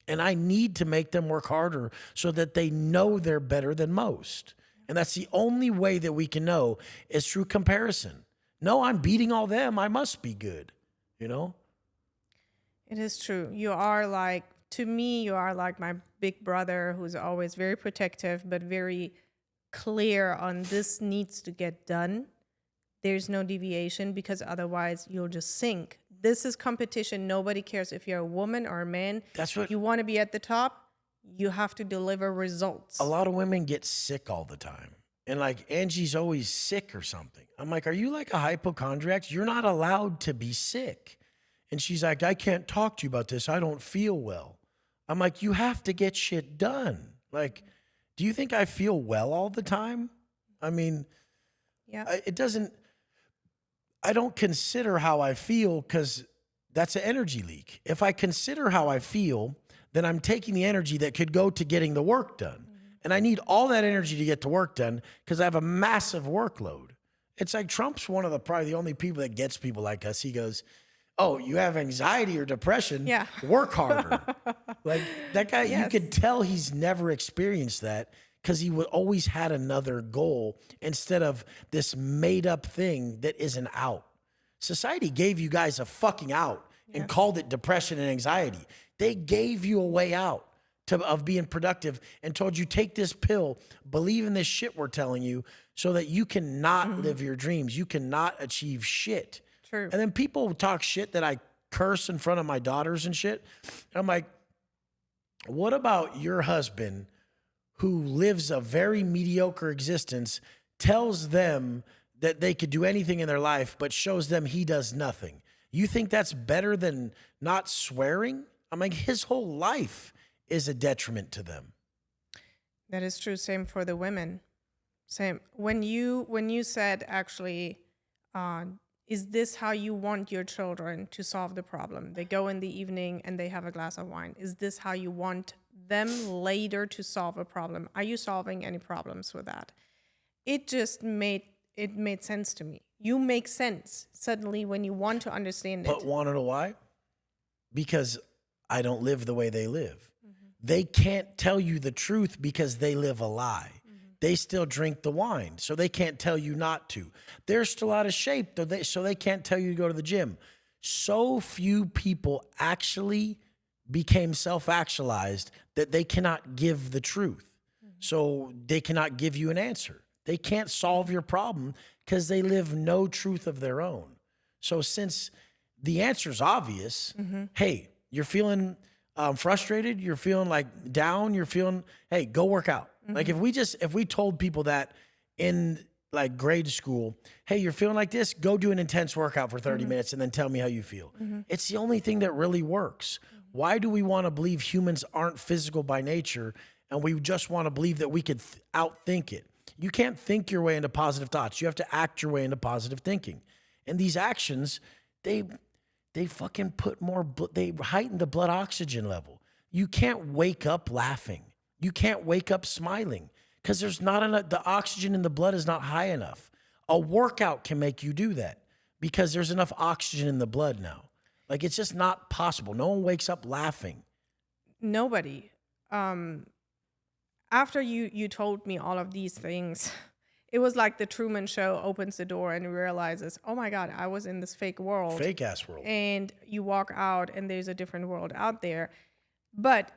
S2: And I need to make them work harder so that they know they're better than most. And that's the only way that we can know is through comparison. No, I'm beating all them. I must be good,
S1: It is true. To me, you are like my big brother who's always very protective, but very clear on this needs to get done. There's no deviation because otherwise you'll just sink. This is competition. Nobody cares if you're a woman or a man.
S2: That's what
S1: you want to be at the top. You have to deliver results.
S2: A lot of women get sick all the time. And like Angie's always sick or something. I'm like, are you like a hypochondriac? You're not allowed to be sick. And she's like, I can't talk to you about this. I don't feel well. I'm like, you have to get shit done. Like, do you think I feel well all the time? I mean,
S1: yeah.
S2: I don't consider how I feel because that's an energy leak. If I consider how I feel, then I'm taking the energy that could go to getting the work done. And I need all that energy to get the work done because I have a massive workload. It's like Trump's probably the only people that gets people like us. He goes, oh, you have anxiety or depression?
S1: Yeah.
S2: Work harder. Like that guy,
S1: Yes.
S2: You could tell he's never experienced that because he always had another goal instead of this made up thing that isn't out. Society gave you guys a fucking out and
S1: Yes.
S2: called it depression and anxiety. They gave you a way out of being productive and told you, take this pill, believe in this shit we're telling you so that you cannot live your dreams. You cannot achieve shit.
S1: True.
S2: And then people talk shit that I curse in front of my daughters and shit. And I'm like, what about your husband who lives a very mediocre existence, tells them that they could do anything in their life, but shows them he does nothing? You think that's better than not swearing? I'm like, his whole life is a detriment to them.
S1: That is true. Same for the women. Same. When you said actually, is this how you want your children to solve the problem? They go in the evening and they have a glass of wine. Is this how you want them later to solve a problem? Are you solving any problems with that? It just made sense to me. You make sense suddenly when you want to understand it.
S2: But want to know why? Because I don't live the way they live. They can't tell you the truth because they live a lie. They still drink the wine, so they can't tell you not to. They're still out of shape, so they can't tell you to go to the gym. So few people actually became self-actualized that they cannot give the truth. So they cannot give you an answer. They can't solve your problem because they live no truth of their own. So since the answer is obvious, hey, you're feeling frustrated, you're feeling like down, you're feeling, hey, go work out. Like if we told people that in like grade school, hey, you're feeling like this, go do an intense workout for 30 minutes and then tell me how you feel. It's the only thing that really works. Why do we want to believe humans aren't physical by nature and we just want to believe that we could outthink it? You can't think your way into positive thoughts. You have to act your way into positive thinking. And these actions, they fucking put more, they heighten the blood oxygen level. You can't wake up laughing. You can't wake up smiling because there's not enough, the oxygen in the blood is not high enough. A workout can make you do that because there's enough oxygen in the blood now. Like it's just not possible. No one wakes up laughing.
S1: Nobody. After you told me all of these things, it was like the Truman Show opens the door and realizes, oh my God, I was in this fake world.
S2: Fake ass world.
S1: And you walk out and there's a different world out there. But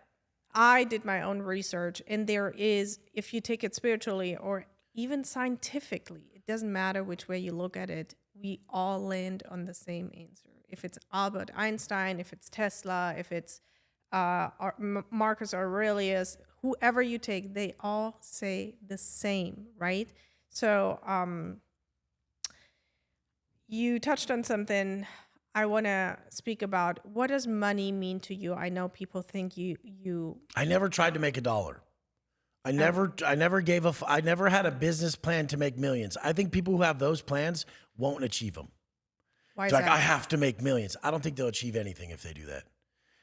S1: I did my own research, and there is, if you take it spiritually or even scientifically, it doesn't matter which way you look at it, we all land on the same answer. If it's Albert Einstein, if it's Tesla, if it's Marcus Aurelius, whoever you take, they all say the same, right? So you touched on something I want to speak about. What does money mean to you? I know people think you.
S2: I never tried to make $1. I never had a business plan to make millions. I think people who have those plans won't achieve them.
S1: Why
S2: It's
S1: is
S2: like,
S1: that?
S2: I have to make millions. I don't think they'll achieve anything if they do that.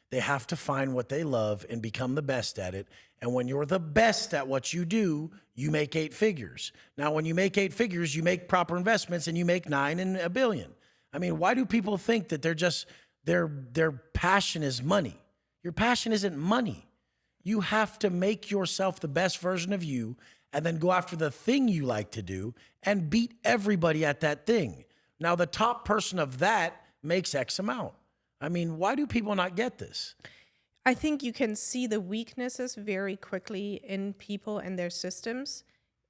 S2: They have to find what they love and become the best at it. And when you're the best at what you do, you make 8 figures. Now, when you make 8 figures, you make proper investments and you make 9 and $1 billion. I mean, why do people think that their passion is money? Your passion isn't money. You have to make yourself the best version of you and then go after the thing you like to do and beat everybody at that thing. Now, the top person of that makes X amount. I mean, why do people not get this?
S1: I think you can see the weaknesses very quickly in people and their systems.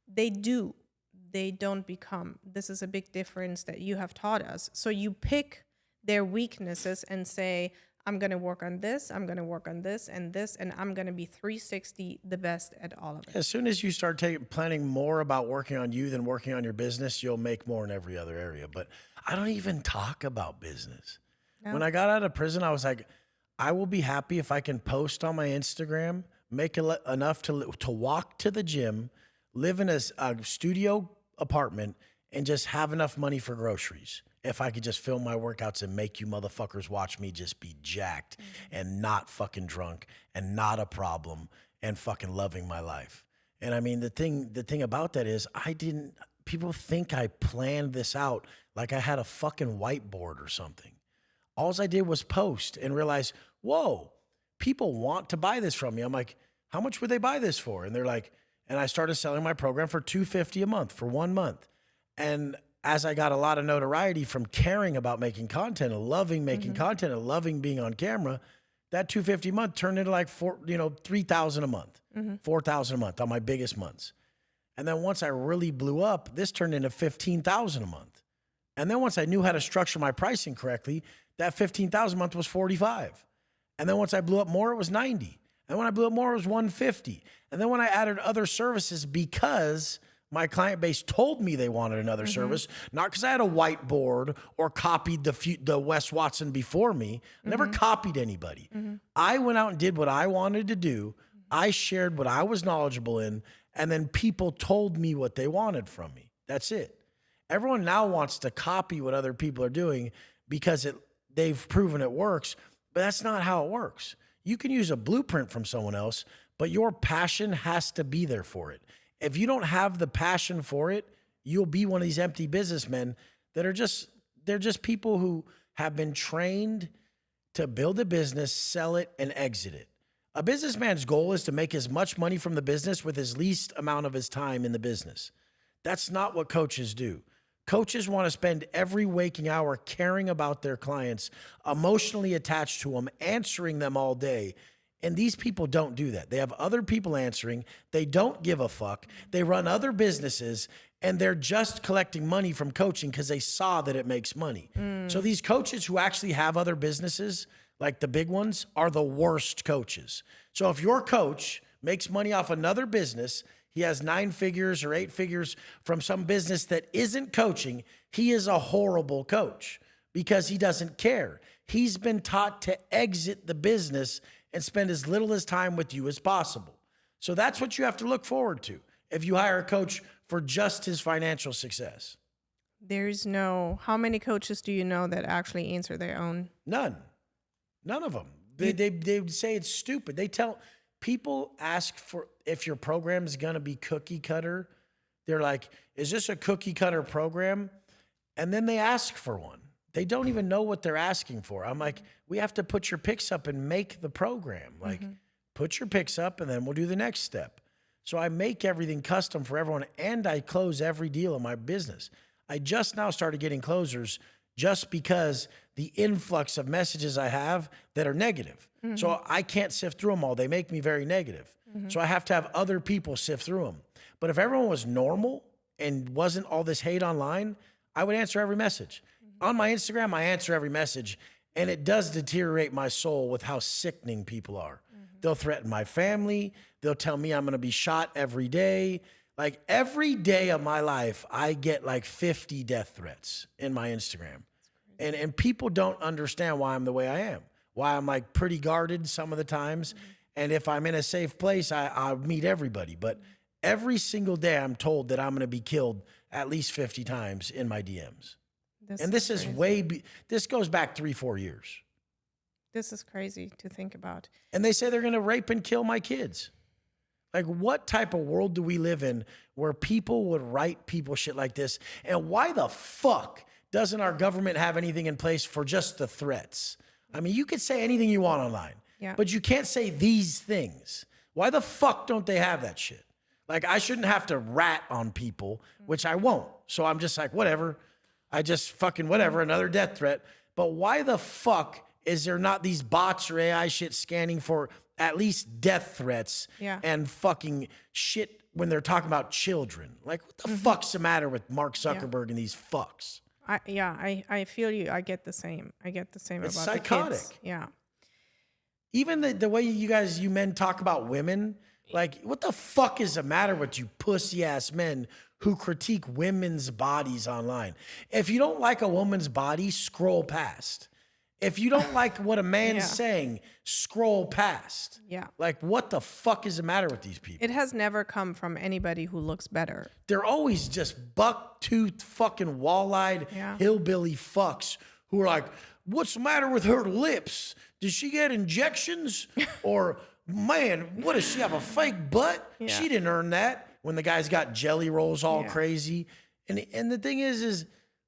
S1: They do. They don't become. This is a big difference that you have taught us. So you pick their weaknesses and say, I'm going to work on this, I'm going to work on this, and I'm going to be 360 the best at all of it.
S2: As soon as you start planning more about working on you than working on your business, you'll make more in every other area. But I don't even talk about business.
S1: No.
S2: When I got out of prison, I was like, I will be happy if I can post on my Instagram, make enough to walk to the gym, live in a studio apartment, and just have enough money for groceries. If I could just film my workouts and make you motherfuckers watch me just be jacked and not fucking drunk and not a problem and fucking loving my life. And I mean, the thing about that is people think I planned this out like I had a fucking whiteboard or something. All I did was post and realize, whoa, people want to buy this from me. I'm like, how much would they buy this for? And they're like, and I started selling my program for $250 a month for 1 month. And as I got a lot of notoriety from caring about making content and loving making content and loving being on camera, that $250 a month turned into like $3,000 a month, $4,000 a month on my biggest months. And then once I really blew up, this turned into $15,000 a month. And then once I knew how to structure my pricing correctly, that $15,000 a month was $45. And then once I blew up more, it was $90. And when I blew up more, it was $150. And then when I added other services, because my client base told me they wanted another service, not because I had a whiteboard or copied the Wes Watson before me. I never copied anybody. I went out and did what I wanted to do. I shared what I was knowledgeable in, and then people told me what they wanted from me. That's it. Everyone now wants to copy what other people are doing because they've proven it works, but that's not how it works. You can use a blueprint from someone else, but your passion has to be there for it. If you don't have the passion for it, you'll be one of these empty businessmen that they're just people who have been trained to build a business, sell it, and exit it. A businessman's goal is to make as much money from the business with as least amount of his time in the business. That's not what coaches do. Coaches want to spend every waking hour caring about their clients, emotionally attached to them, answering them all day. And these people don't do that. They have other people answering. They don't give a fuck. They run other businesses, and they're just collecting money from coaching because they saw that it makes money. So these coaches who actually have other businesses, like the big ones, are the worst coaches. So if your coach makes money off another business, he has 9 figures or 8 figures from some business that isn't coaching, he is a horrible coach because he doesn't care. He's been taught to exit the business and spend as little as time with you as possible. So that's what you have to look forward to if you hire a coach for just his financial success.
S1: How many coaches do you know that actually answer their own?
S2: None of them. They say it's stupid. People ask for if your program is going to be cookie cutter. They're like, is this a cookie cutter program? And then they ask for one. They don't even know what they're asking for. I'm like, we have to put your picks up and make the program. Like, put your picks up and then we'll do the next step. So I make everything custom for everyone, and I close every deal in my business. I just now started getting closers just because the influx of messages I have that are negative. So I can't sift through them all. They make me very negative. So I have to have other people sift through them. But if everyone was normal and wasn't all this hate online, I would answer every message. On my Instagram, I answer every message, and it does deteriorate my soul with how sickening people are. They'll threaten my family. They'll tell me I'm going to be shot every day. Like every day of my life, I get like 50 death threats in my Instagram. And people don't understand why I'm the way I am, why I'm like pretty guarded some of the times. And if I'm in a safe place, I'll meet everybody. But every single day I'm told that I'm going to be killed at least 50 times in my DMs. This goes back 3-4 years.
S1: This is crazy to think about.
S2: And they say they're going to rape and kill my kids. Like, what type of world do we live in where people would write people shit like this? And why the fuck doesn't our government have anything in place for just the threats? I mean, you could say anything you want online, but you can't say these things. Why the fuck don't they have that shit? Like, I shouldn't have to rat on people, which I won't. So I'm just like, whatever. I just fucking whatever, another death threat. But why the fuck is there not these bots or AI shit scanning for at least death threats and fucking shit when they're talking about children? Like, what the fuck's the matter with Mark Zuckerberg and these fucks?
S1: I feel you. I get the same. It's about
S2: psychotic.
S1: The kids. Yeah.
S2: Even the way you men talk about women, like, what the fuck is the matter with you pussy ass men who critique women's bodies online? If you don't like a woman's body, scroll past. If you don't like what a man's saying, scroll past.
S1: Yeah.
S2: Like, what the fuck is the matter with these people?
S1: It has never come from anybody who looks better.
S2: They're always just buck-toothed fucking wall-eyed hillbilly fucks who are like, what's the matter with her lips? Did she get injections? Or, man, what does she have, a fake butt?
S1: Yeah.
S2: She didn't earn that. When the guy's got jelly rolls all crazy. And the thing is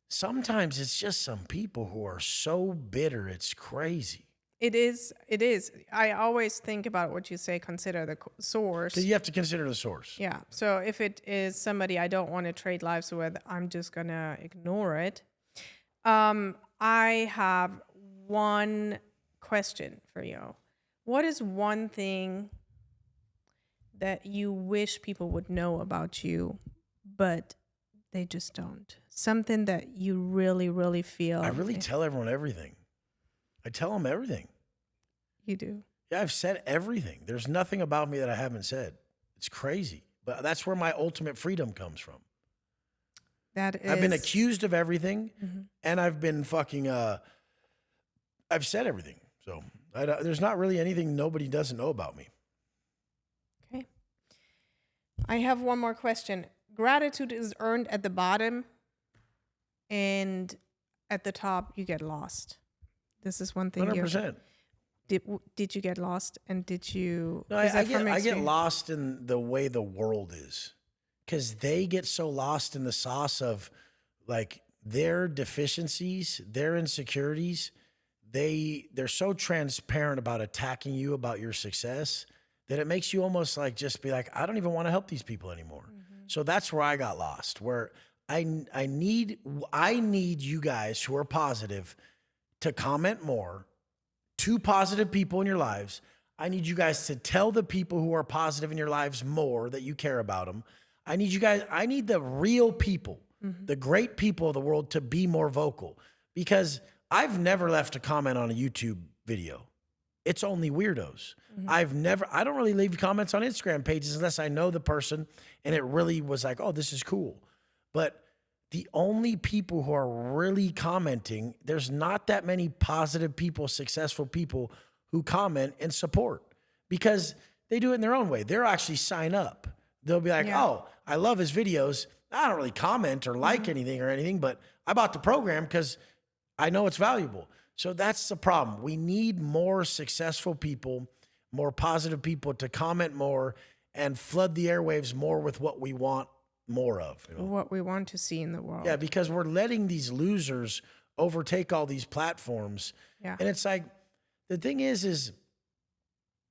S2: sometimes it's just some people who are so bitter, it's crazy.
S1: It is. It is. I always think about what you say, consider the source.
S2: Because you have to consider the source.
S1: Yeah. So if it is somebody I don't want to trade lives with, I'm just going to ignore it. I have one question for you. What is one thing that you wish people would know about you, but they just don't? Something that you really, really feel.
S2: I really tell everyone everything. I tell them everything.
S1: You do.
S2: Yeah, I've said everything. There's nothing about me that I haven't said. It's crazy. But that's where my ultimate freedom comes from.
S1: That is.
S2: I've been accused of everything, and I've been fucking, I've said everything. So there's not really anything nobody doesn't know about me.
S1: Okay. I have one more question. Gratitude is earned at the bottom, and at the top, you get lost. This is one thing.
S2: 100%.
S1: Did you get lost, and did you?
S2: No, I get lost in the way the world is, because they get so lost in the sauce of like their deficiencies, their insecurities. They're so transparent about attacking you about your success that it makes you almost like just be like, I don't even want to help these people anymore. So that's where I got lost, where I need you guys who are positive to comment more. 2 positive people in your lives. I need you guys to tell the people who are positive in your lives more that you care about them. I need the real people, the great people of the world to be more vocal, because I've never left a comment on a YouTube video. It's only weirdos. I don't really leave comments on Instagram pages unless I know the person and it really was like, oh, this is cool. But the only people who are really commenting, there's not that many positive people, successful people who comment and support, because they do it in their own way. They'll actually sign up. They'll be like, oh, I love his videos. I don't really comment or like anything, but I bought the program because I know it's valuable. So that's the problem. We need more successful people, more positive people to comment more and flood the airwaves more with what we want more of. You know?
S1: What we want to see in the world.
S2: Yeah, because we're letting these losers overtake all these platforms.
S1: Yeah.
S2: And it's like, the thing is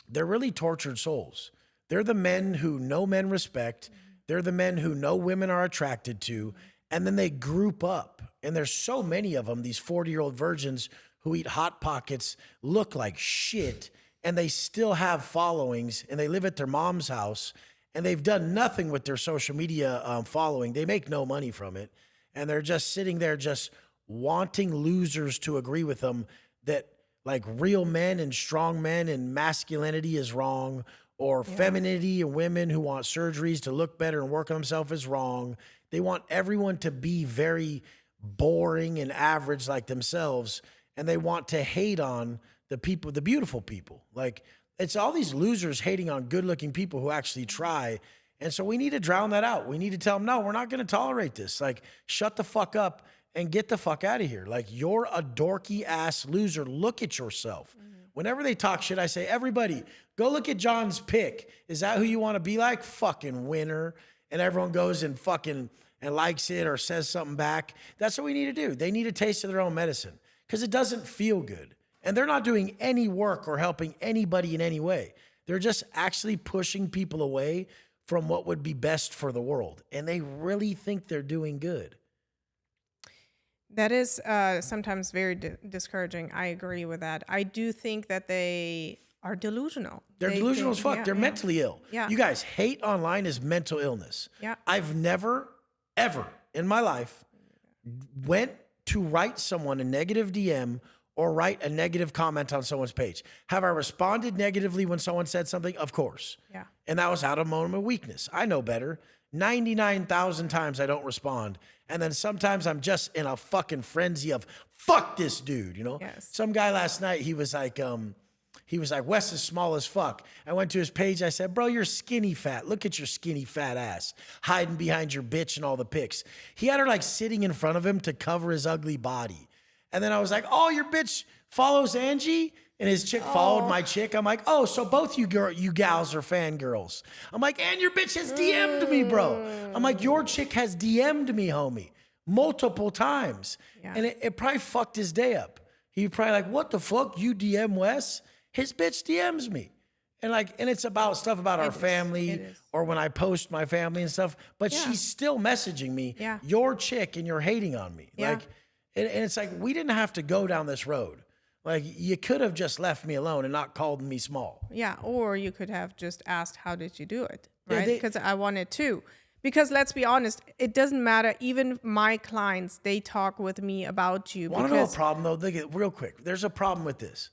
S2: they're really tortured souls. They're the men who no men respect. They're the men who no women are attracted to. And then they group up. And there's so many of them, these 40-year-old virgins who eat Hot Pockets, look like shit, and they still have followings, and they live at their mom's house, and they've done nothing with their social media following. They make no money from it. And they're just sitting there just wanting losers to agree with them that like real men and strong men and masculinity is wrong, or femininity and women who want surgeries to look better and work on themselves is wrong. They want everyone to be very boring and average like themselves. And they want to hate on the people, the beautiful people. Like, it's all these losers hating on good-looking people who actually try. And so we need to drown that out. We need to tell them, no, we're not going to tolerate this. Like, shut the fuck up and get the fuck out of here. Like, you're a dorky-ass loser. Look at yourself. Whenever they talk shit, I say, everybody, go look at John's pic. Is that who you want to be like? Fucking winner. And everyone goes and fucking and likes it or says something back. That's what we need to do. They need a taste of their own medicine because it doesn't feel good. And they're not doing any work or helping anybody in any way. They're just actually pushing people away from what would be best for the world. And they really think they're doing good.
S1: That is sometimes very discouraging. I agree with that. I do think that they are delusional.
S2: They're delusional as fuck. They're mentally ill.
S1: Yeah.
S2: You guys, hate online is mental illness.
S1: Yeah.
S2: I've never, ever in my life went to write someone a negative DM or write a negative comment on someone's page. Have I responded negatively when someone said something? Of course.
S1: Yeah.
S2: And that was out of a moment of weakness. I know better. 99,000 times I don't respond. And then sometimes I'm just in a fucking frenzy of fuck this dude, you know?
S1: Yes.
S2: Some guy last night, he was like, Wes is small as fuck. I went to his page. I said, bro, you're skinny fat. Look at your skinny fat ass hiding behind your bitch and all the pics. He had her like sitting in front of him to cover his ugly body. And then I was like, oh, your bitch follows Angie? And his chick followed my chick. I'm like, oh, so both you gals are fangirls. I'm like, and your bitch has DM'd me, bro. I'm like, your chick has DM'd me, homie, multiple times. Yeah. And it probably fucked his day up. He'd probably like, what the fuck? You DM Wes? His bitch DMs me. And it's about stuff about our
S1: It
S2: family
S1: is.
S2: or when I post my family and stuff. But
S1: Yeah.
S2: she's still messaging me,
S1: Yeah.
S2: your chick, and you're hating on me.
S1: Yeah.
S2: Like, and it's like, we didn't have to go down this road. Like, you could have just left me alone and not called me small.
S1: Yeah, or you could have just asked, how did you do it?
S2: Yeah,
S1: Right? Because I wanted to. Because let's be honest, it doesn't matter. Even my clients, they talk with me about you.
S2: Want to know a
S1: Because
S2: problem, though? Real quick, there's a problem with this.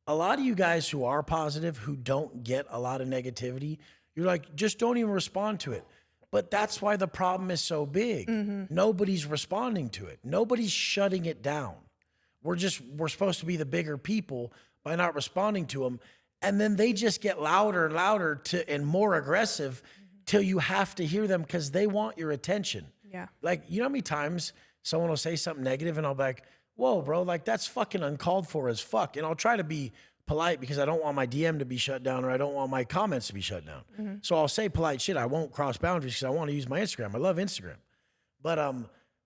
S2: A lot of you guys who are positive, who don't get a lot of negativity, you're like, just don't even respond to it. But that's why the problem is so big. Nobody's responding to it. Nobody's shutting it down. We're supposed to be the bigger people by not responding to them. And then they just get louder and louder and more aggressive till you have to hear them because they want your attention.
S1: yeah.
S2: Like, you know how many times someone will say something negative and I'll be like, whoa, bro, like that's fucking uncalled for as fuck. And I'll try to be polite because I don't want my DM to be shut down or I don't want my comments to be shut down. So I'll say polite shit. I won't cross boundaries because I want to use my Instagram. I love Instagram. But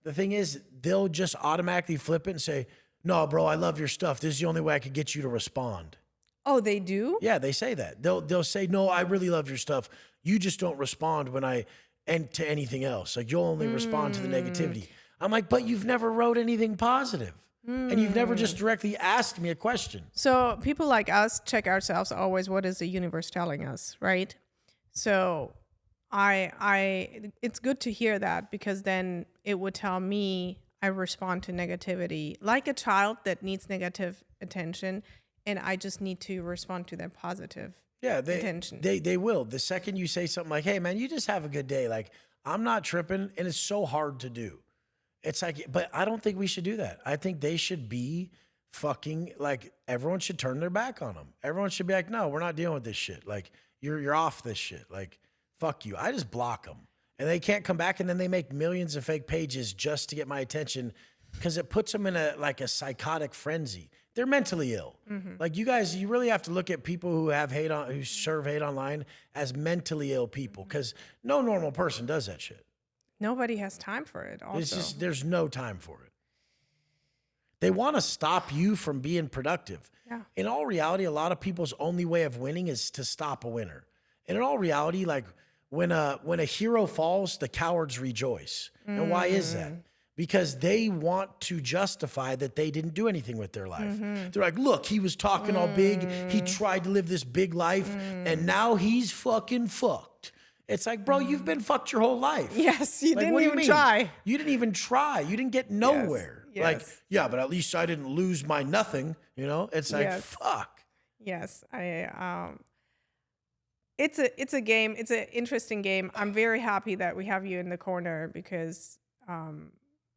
S2: the thing is, they'll just automatically flip it and say, no, bro, I love your stuff. This is the only way I could get you to respond.
S1: Oh, they do?
S2: Yeah, they say that. They'll say, no, I really love your stuff. You just don't respond to anything else. Like you'll only respond to the negativity. I'm like, but you've never wrote anything positive. And you've never just directly asked me a question.
S1: So people like us check ourselves always, what is the universe telling us, right? So it's good to hear that because then it would tell me I respond to negativity like a child that needs negative attention, and I just need to respond to their positive attention.
S2: They will. The second you say something like, hey, man, you just have a good day. Like, I'm not tripping, and it's so hard to do. It's like, but I don't think we should do that. I think they should be fucking, like, everyone should turn their back on them. Everyone should be like, no, we're not dealing with this shit. Like, you're off this shit. Like, fuck you. I just block them. And they can't come back, and then they make millions of fake pages just to get my attention because it puts them in a psychotic frenzy. They're mentally ill. Like, you guys, you really have to look at people who serve hate online as mentally ill people because no normal person does that shit.
S1: Nobody has time for it also.
S2: There's no time for it. They want to stop you from being productive.
S1: Yeah.
S2: In all reality, a lot of people's only way of winning is to stop a winner. And in all reality, like when a hero falls, the cowards rejoice. And why is that? Because they want to justify that they didn't do anything with their life. They're like, look, he was talking all big. He tried to live this big life, and now he's fucking fucked. It's like, bro, you've been fucked your whole life.
S1: Yes, you
S2: Like,
S1: didn't
S2: what do you
S1: even
S2: mean?
S1: try.
S2: You didn't even try. You didn't get nowhere.
S1: Yes.
S2: Like, yeah, but at least I didn't lose my nothing. You know, it's like,
S1: Yes.
S2: fuck.
S1: Yes, it's a game. It's an interesting game. I'm very happy that we have you in the corner because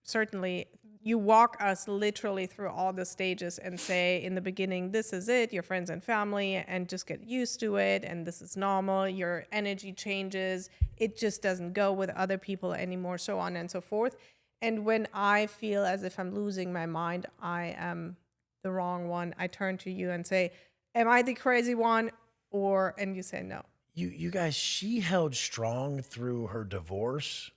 S1: certainly you walk us literally through all the stages and say in the beginning, this is it, your friends and family, and just get used to it. And this is normal. Your energy changes. It just doesn't go with other people anymore, so on and so forth. And when I feel as if I'm losing my mind, I am the wrong one, I turn to you and say, am I the crazy one? And you say no.
S2: You guys, she held strong through her divorce.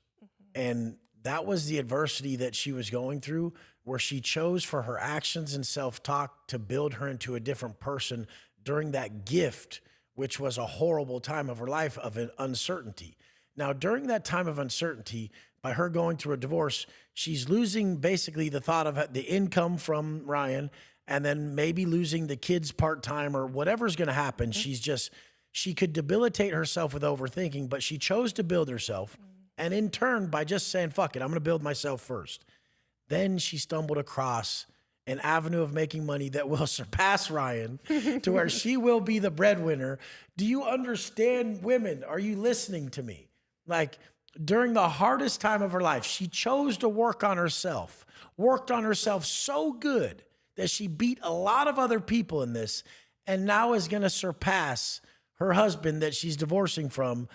S2: And that was the adversity that she was going through, where she chose for her actions and self-talk to build her into a different person during that gift, which was a horrible time of her life of an uncertainty. Now, during that time of uncertainty, by her going through a divorce, she's losing basically the thought of the income from Ryan and then maybe losing the kids part-time or whatever's going to happen. She could debilitate herself with overthinking, but she chose to build herself. And in turn, by just saying, fuck it, I'm going to build myself first. Then she stumbled across an avenue of making money that will surpass Ryan to where she will be the breadwinner. Do you understand, women? Are you listening to me? Like, during the hardest time of her life, she chose to worked on herself so good that she beat a lot of other people in this and now is going to surpass her husband that she's divorcing from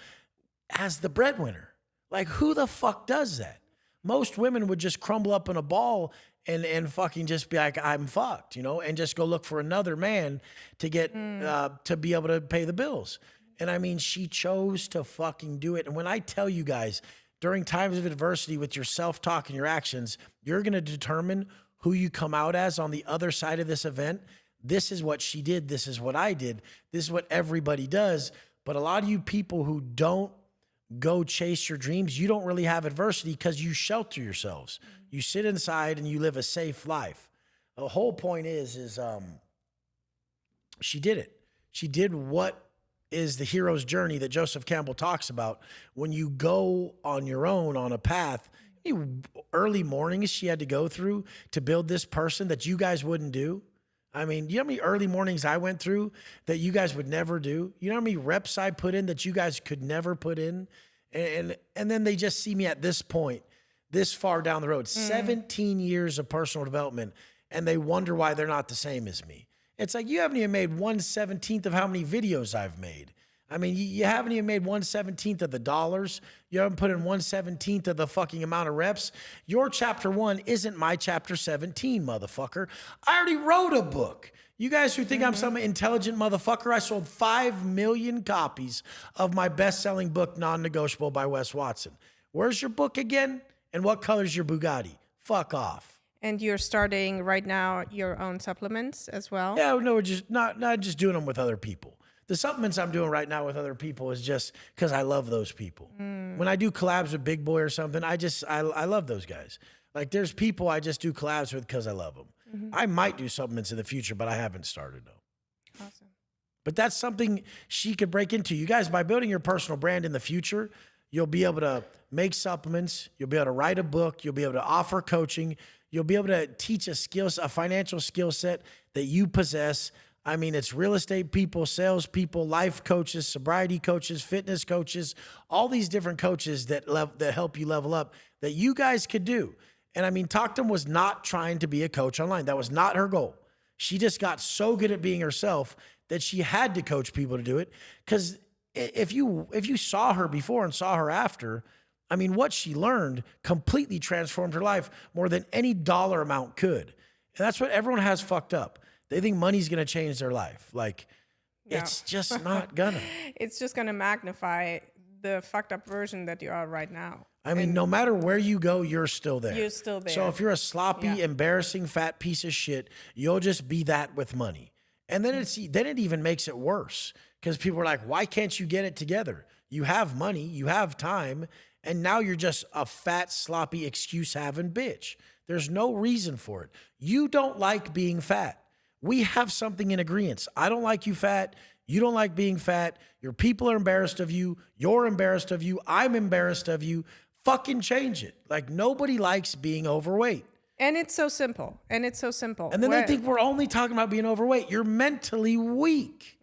S2: as the breadwinner. Like, who the fuck does that? Most women would just crumble up in a ball and fucking just be like, I'm fucked, you know, and just go look for another man to get, to be able to pay the bills. And I mean, she chose to fucking do it. And when I tell you guys, during times of adversity with your self-talk and your actions, you're going to determine who you come out as on the other side of this event. This is what she did. This is what I did. This is what everybody does. But a lot of you people who don't go chase your dreams, you don't really have adversity because you shelter yourselves. You sit inside and you live a safe life. The whole point is she did it. She did what is the hero's journey that Joseph Campbell talks about. When you go on your own on a path, early mornings she had to go through to build this person that you guys wouldn't do. I mean, you know how many early mornings I went through that you guys would never do? You know how many reps I put in that you guys could never put in? And then they just see me at this point, this far down the road, 17 years of personal development, and they wonder why they're not the same as me. It's like, you haven't even made 1/17 of how many videos I've made. I mean, you haven't even made 1/17 of the dollars. You haven't put in 1/17 of the fucking amount of reps. Your chapter 1 isn't my chapter 17, motherfucker. I already wrote a book. You guys who think I'm some intelligent motherfucker, I sold 5 million copies of my best-selling book, Non-Negotiable by Wes Watson. Where's your book again? And what color's your Bugatti? Fuck off.
S1: And you're starting right now your own supplements as well?
S2: Yeah, no, we're just not just doing them with other people. The supplements I'm doing right now with other people is just because I love those people. When I do collabs with Big Boy or something, I love those guys. Like, there's people I just do collabs with because I love them. I might do supplements in the future, but I haven't started though.
S1: Awesome.
S2: But that's something she could break into. You guys, by building your personal brand in the future, you'll be able to make supplements. You'll be able to write a book. You'll be able to offer coaching. You'll be able to teach a financial skill set that you possess. I mean, it's real estate people, sales people, life coaches, sobriety coaches, fitness coaches, all these different coaches that help you level up that you guys could do. And I mean, TokTam was not trying to be a coach online. That was not her goal. She just got so good at being herself that she had to coach people to do it. Because if you saw her before and saw her after, I mean, what she learned completely transformed her life more than any dollar amount could. And that's what everyone has fucked up. They think money's going to change their life. Like,
S1: No.
S2: it's just not gonna.
S1: It's just going to magnify the fucked up version that you are right now.
S2: I mean, no matter where you go, you're still there.
S1: You're still there.
S2: So if you're a sloppy, embarrassing, fat piece of shit, you'll just be that with money. And then it even makes it worse because people are like, why can't you get it together? You have money, you have time, and now you're just a fat, sloppy, excuse-having bitch. There's no reason for it. You don't like being fat. We have something in agreement. I don't like you fat. You don't like being fat. Your people are embarrassed of you. You're embarrassed of you. I'm embarrassed of you. Fucking change it. Like, nobody likes being overweight.
S1: And it's so simple. And
S2: then they think we're only talking about being overweight. You're mentally weak.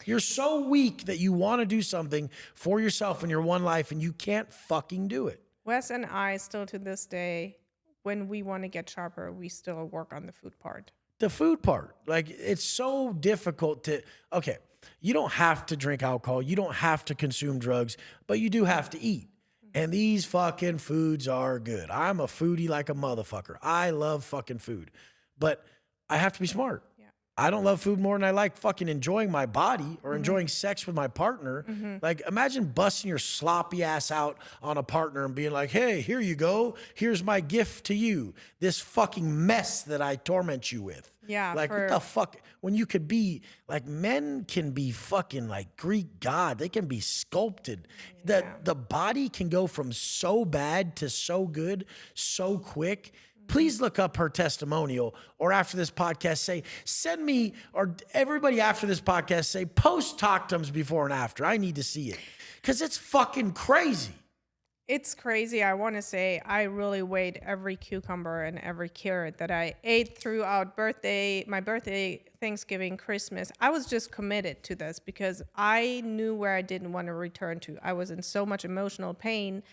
S2: You're so weak that you want to do something for yourself in your one life and you can't fucking do it.
S1: Wes and I still to this day, when we want to get sharper, we still work on the food part.
S2: The food part. Like, it's so difficult to, okay, you don't have to drink alcohol. You don't have to consume drugs, but you do have to eat. And these fucking foods are good. I'm a foodie like a motherfucker. I love fucking food, but I have to be smart.
S1: Yeah.
S2: I don't love food more than I like fucking enjoying my body or enjoying sex with my partner. Like, imagine busting your sloppy ass out on a partner and being like, hey, here you go. Here's my gift to you. This fucking mess that I torment you with.
S1: Yeah.
S2: Like, what the fuck? When you could be, like, men can be fucking like Greek god. They can be sculpted. The body can go from so bad to so good so quick. Please look up her testimonial, or after this podcast, say, send me, or everybody after this podcast, say, post TokTam's before and after. I need to see it. Because it's fucking crazy.
S1: It's crazy. I want to say I really weighed every cucumber and every carrot that I ate throughout my birthday, Thanksgiving, Christmas. I was just committed to this because I knew where I didn't want to return to. I was in so much emotional pain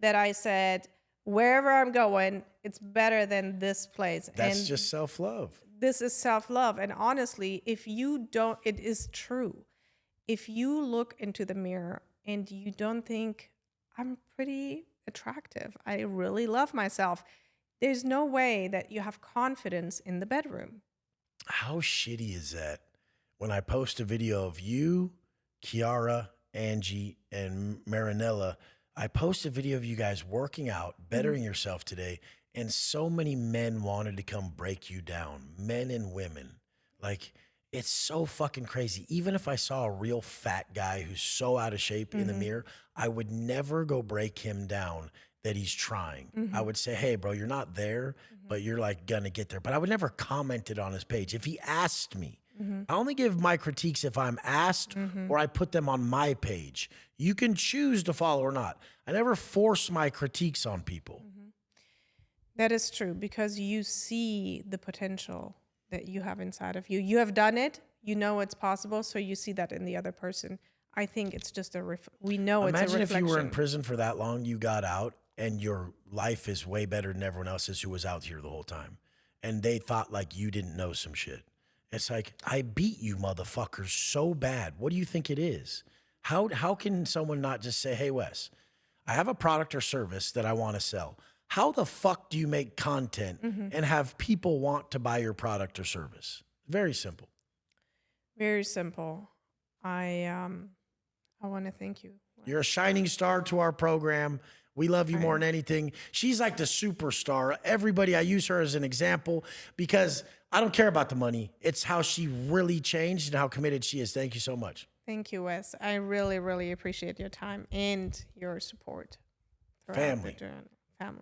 S1: that I said, wherever I'm going, it's better than this place.
S2: That's just self-love.
S1: This is self-love. And honestly, if you don't, it is true. If you look into the mirror and you don't think, I'm pretty attractive, I really love myself, there's no way that you have confidence in the bedroom.
S2: How shitty is that when I post a video of you, Kiara, Angie, and Marinella? I post a video of you guys working out, bettering yourself today, And so many men wanted to come break you down, men and women. Like, it's so fucking crazy. Even if I saw a real fat guy who's so out of shape in the mirror, I would never go break him down that he's trying. I would say, hey, bro, you're not there, but you're like gonna get there. But I would never comment it on his page. If he asked me, I only give my critiques if I'm asked or I put them on my page. You can choose to follow or not. I never force my critiques on people.
S1: That is true, because you see the potential that you have inside of you. You have done it. You know it's possible, so you see that in the other person. I think it's just we know it's a
S2: Imagine
S1: reflection.
S2: if you were in prison for that long, you got out, and your life is way better than everyone else's who was out here the whole time. And they thought like you didn't know some shit. It's like, I beat you motherfuckers so bad. What do you think it is? How can someone not just say, hey, Wes, I have a product or service that I want to sell. How the fuck do you make content and have people want to buy your product or service? Very simple.
S1: Very simple. I want to thank you.
S2: You're a shining star to our program. We love you more than anything. She's like the superstar. Everybody, I use her as an example because I don't care about the money. It's how she really changed and how committed she is. Thank you so much.
S1: Thank you, Wes. I really, really appreciate your time and your support.
S2: Family.
S1: Family.